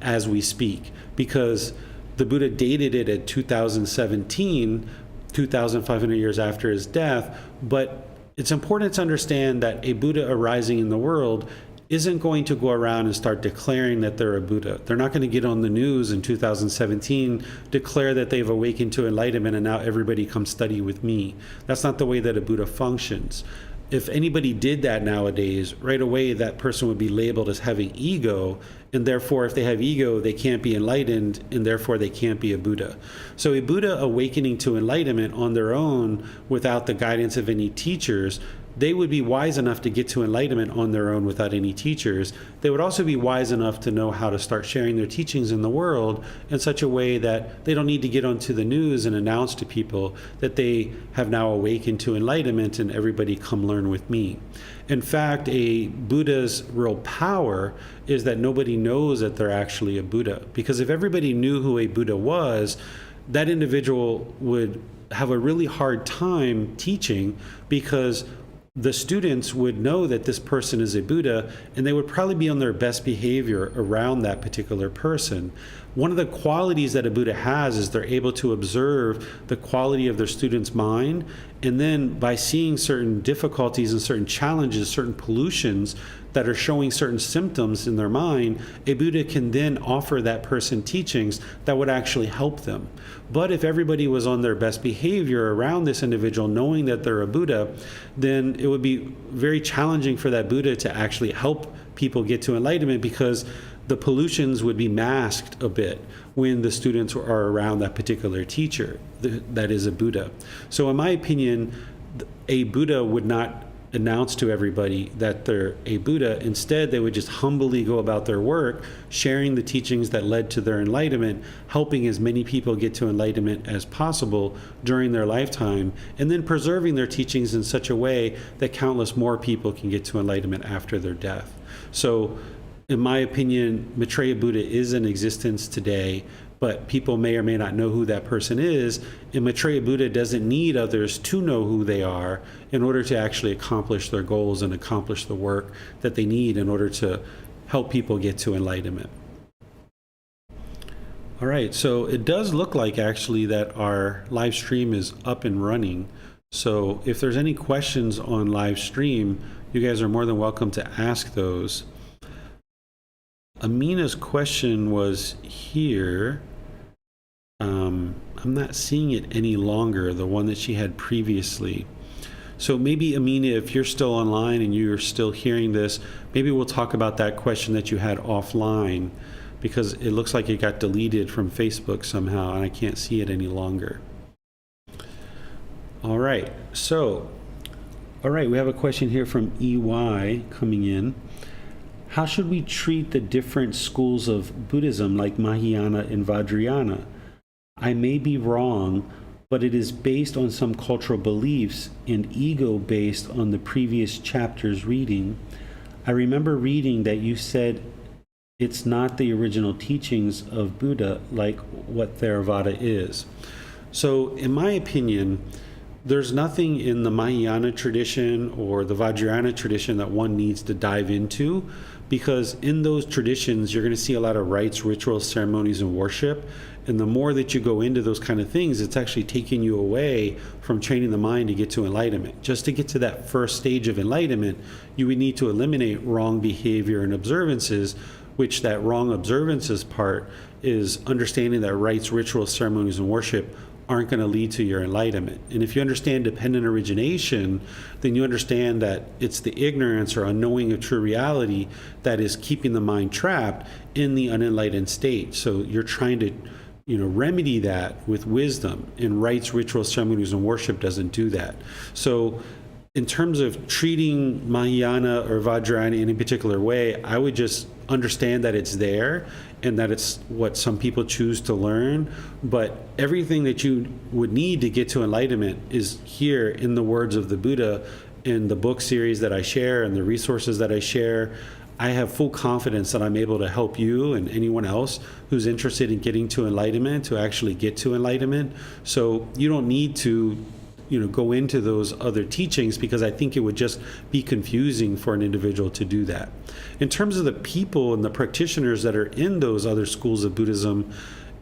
as we speak, because the Buddha dated it at 2017, 2,500 years after his death. But it's important to understand that a Buddha arising in the world isn't going to go around and start declaring that they're a Buddha. They're not going to get on the news in 2017, declare that they've awakened to enlightenment and now everybody come study with me. That's not the way that a Buddha functions. If anybody did that nowadays, right away that person would be labeled as having ego, and therefore if they have ego, they can't be enlightened, and therefore they can't be a Buddha. So a Buddha awakening to enlightenment on their own without the guidance of any teachers they would be wise enough to get to enlightenment on their own without any teachers. They would also be wise enough to know how to start sharing their teachings in the world in such a way that they don't need to get onto the news and announce to people that they have now awakened to enlightenment and everybody come learn with me. In fact, a Buddha's real power is that nobody knows that they're actually a Buddha. Because if everybody knew who a Buddha was, that individual would have a really hard time teaching, because the students would know that this person is a Buddha, and they would probably be on their best behavior around that particular person. One of the qualities that a Buddha has is they're able to observe the quality of their student's mind, and then by seeing certain difficulties and certain challenges, certain pollutions that are showing certain symptoms in their mind, a Buddha can then offer that person teachings that would actually help them. But if everybody was on their best behavior around this individual, knowing that they're a Buddha, then it would be very challenging for that Buddha to actually help people get to enlightenment, because the pollutions would be masked a bit when the students are around that particular teacher that is a Buddha. So in my opinion, a Buddha would not announce to everybody that they're a Buddha. Instead, they would just humbly go about their work, sharing the teachings that led to their enlightenment, helping as many people get to enlightenment as possible during their lifetime, and then preserving their teachings in such a way that countless more people can get to enlightenment after their death. So, in my opinion, Maitreya Buddha is in existence today, but people may or may not know who that person is, and Maitreya Buddha doesn't need others to know who they are in order to actually accomplish their goals and accomplish the work that they need in order to help people get to enlightenment. All right, so it does look like actually that our live stream is up and running. So if there's any questions on live stream, you guys are more than welcome to ask those. Amina's question was here. I'm not seeing it any longer, the one that she had previously. So maybe, Amina, if you're still online and you're still hearing this, maybe we'll talk about that question that you had offline, because it looks like it got deleted from Facebook somehow and I can't see it any longer. All right, we have a question here from EY coming in. How should we treat the different schools of Buddhism like Mahayana and Vajrayana? I may be wrong, but it is based on some cultural beliefs and ego based on the previous chapter's reading. I remember reading that you said it's not the original teachings of Buddha like what Theravada is. So in my opinion, there's nothing in the Mahayana tradition or the Vajrayana tradition that one needs to dive into, because in those traditions, you're going to see a lot of rites, rituals, ceremonies, and worship. And the more that you go into those kind of things, it's actually taking you away from training the mind to get to enlightenment. Just to get to that first stage of enlightenment, you would need to eliminate wrong behavior and observances, which that wrong observances part is understanding that rites, rituals, ceremonies, and worship aren't going to lead to your enlightenment. And if you understand dependent origination, then you understand that it's the ignorance or unknowing of true reality that is keeping the mind trapped in the unenlightened state. So you're trying to, remedy that with wisdom, and rites, rituals, ceremonies, and worship doesn't do that. So in terms of treating Mahayana or Vajrayana in a particular way, I would just understand that it's there and that it's what some people choose to learn. But everything that you would need to get to enlightenment is here in the words of the Buddha, in the book series that I share and the resources that I share. I have full confidence that I'm able to help you and anyone else who's interested in getting to enlightenment to actually get to enlightenment. So you don't need to go into those other teachings, because I think it would just be confusing for an individual to do that. In terms of the people and the practitioners that are in those other schools of Buddhism,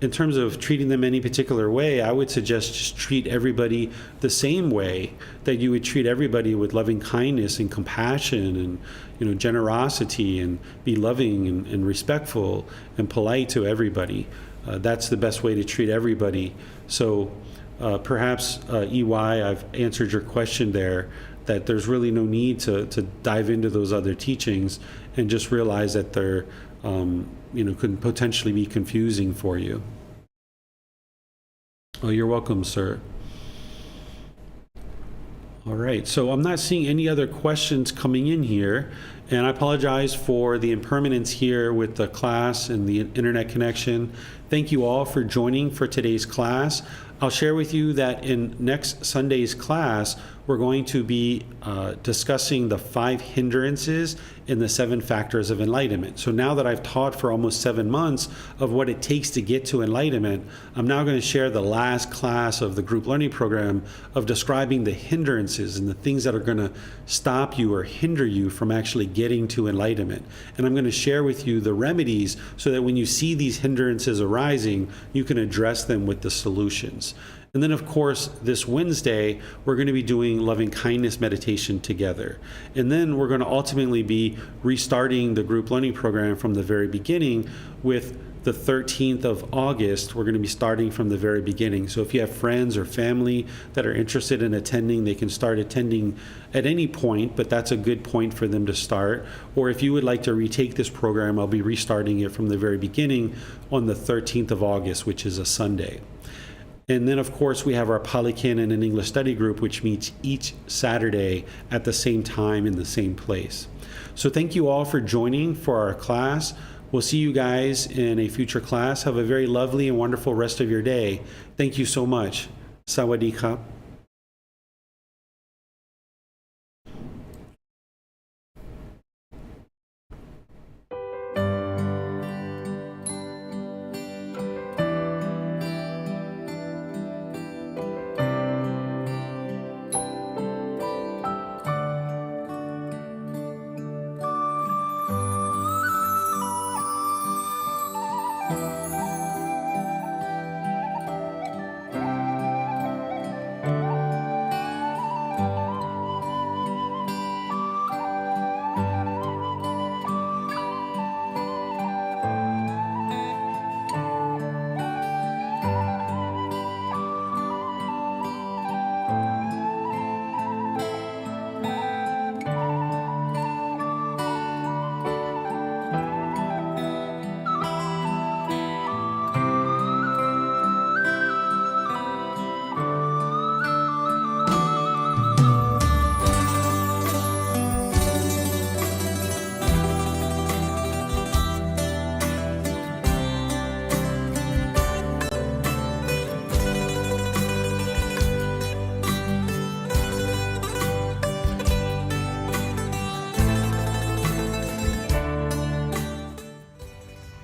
in terms of treating them any particular way, I would suggest just treat everybody the same way that you would treat everybody, with loving kindness and compassion and generosity, and be loving and respectful and polite to everybody. That's the best way to treat everybody. So perhaps, EY, I've answered your question there, that there's really no need to dive into those other teachings, and just realize that they're, could potentially be confusing for you. Oh, you're welcome, sir. All right, so I'm not seeing any other questions coming in here, and I apologize for the impermanence here with the class and the internet connection. Thank you all for joining for today's class. I'll share with you that in next Sunday's class, we're going to be discussing the 5 hindrances in the 7 factors of enlightenment. So now that I've taught for almost 7 months of what it takes to get to enlightenment, I'm now going to share the last class of the group learning program of describing the hindrances and the things that are going to stop you or hinder you from actually getting to enlightenment. And I'm going to share with you the remedies so that when you see these hindrances arising, you can address them with the solutions. And then, of course, this Wednesday, we're going to be doing loving kindness meditation together. And then we're going to ultimately be restarting the group learning program from the very beginning with the 13th of August. We're going to be starting from the very beginning. So if you have friends or family that are interested in attending, they can start attending at any point, but that's a good point for them to start. Or if you would like to retake this program, I'll be restarting it from the very beginning on the 13th of August, which is a Sunday. And then, of course, we have our Pali, Canon, and English study group, which meets each Saturday at the same time in the same place. So thank you all for joining for our class. We'll see you guys in a future class. Have a very lovely and wonderful rest of your day. Thank you so much. Sawadee krap.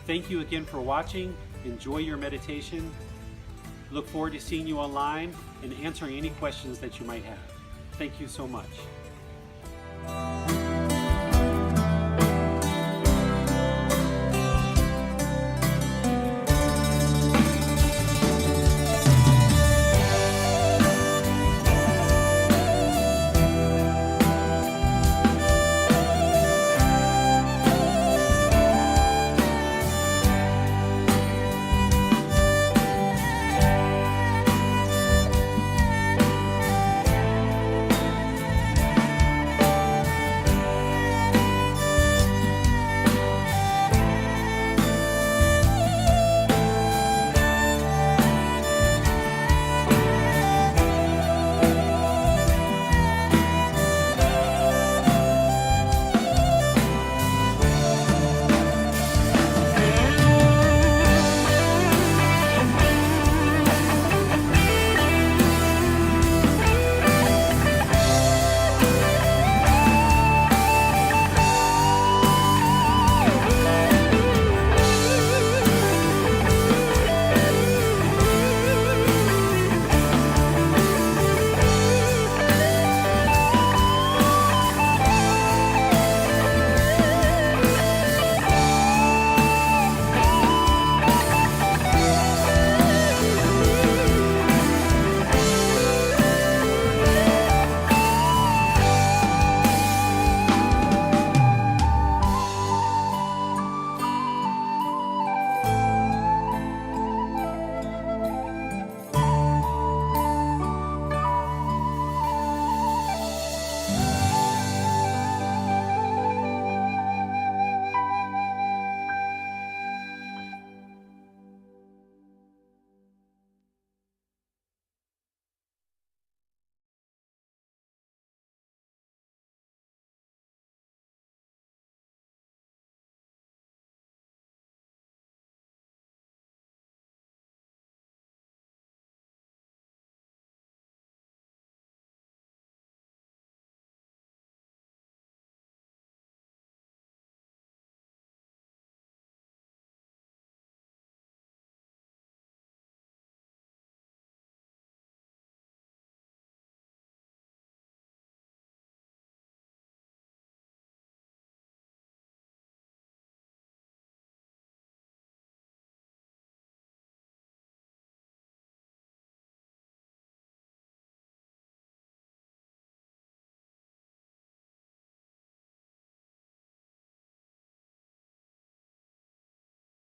Thank you again for watching. Enjoy your meditation. Look forward to seeing you online and answering any questions that you might have. Thank you so much.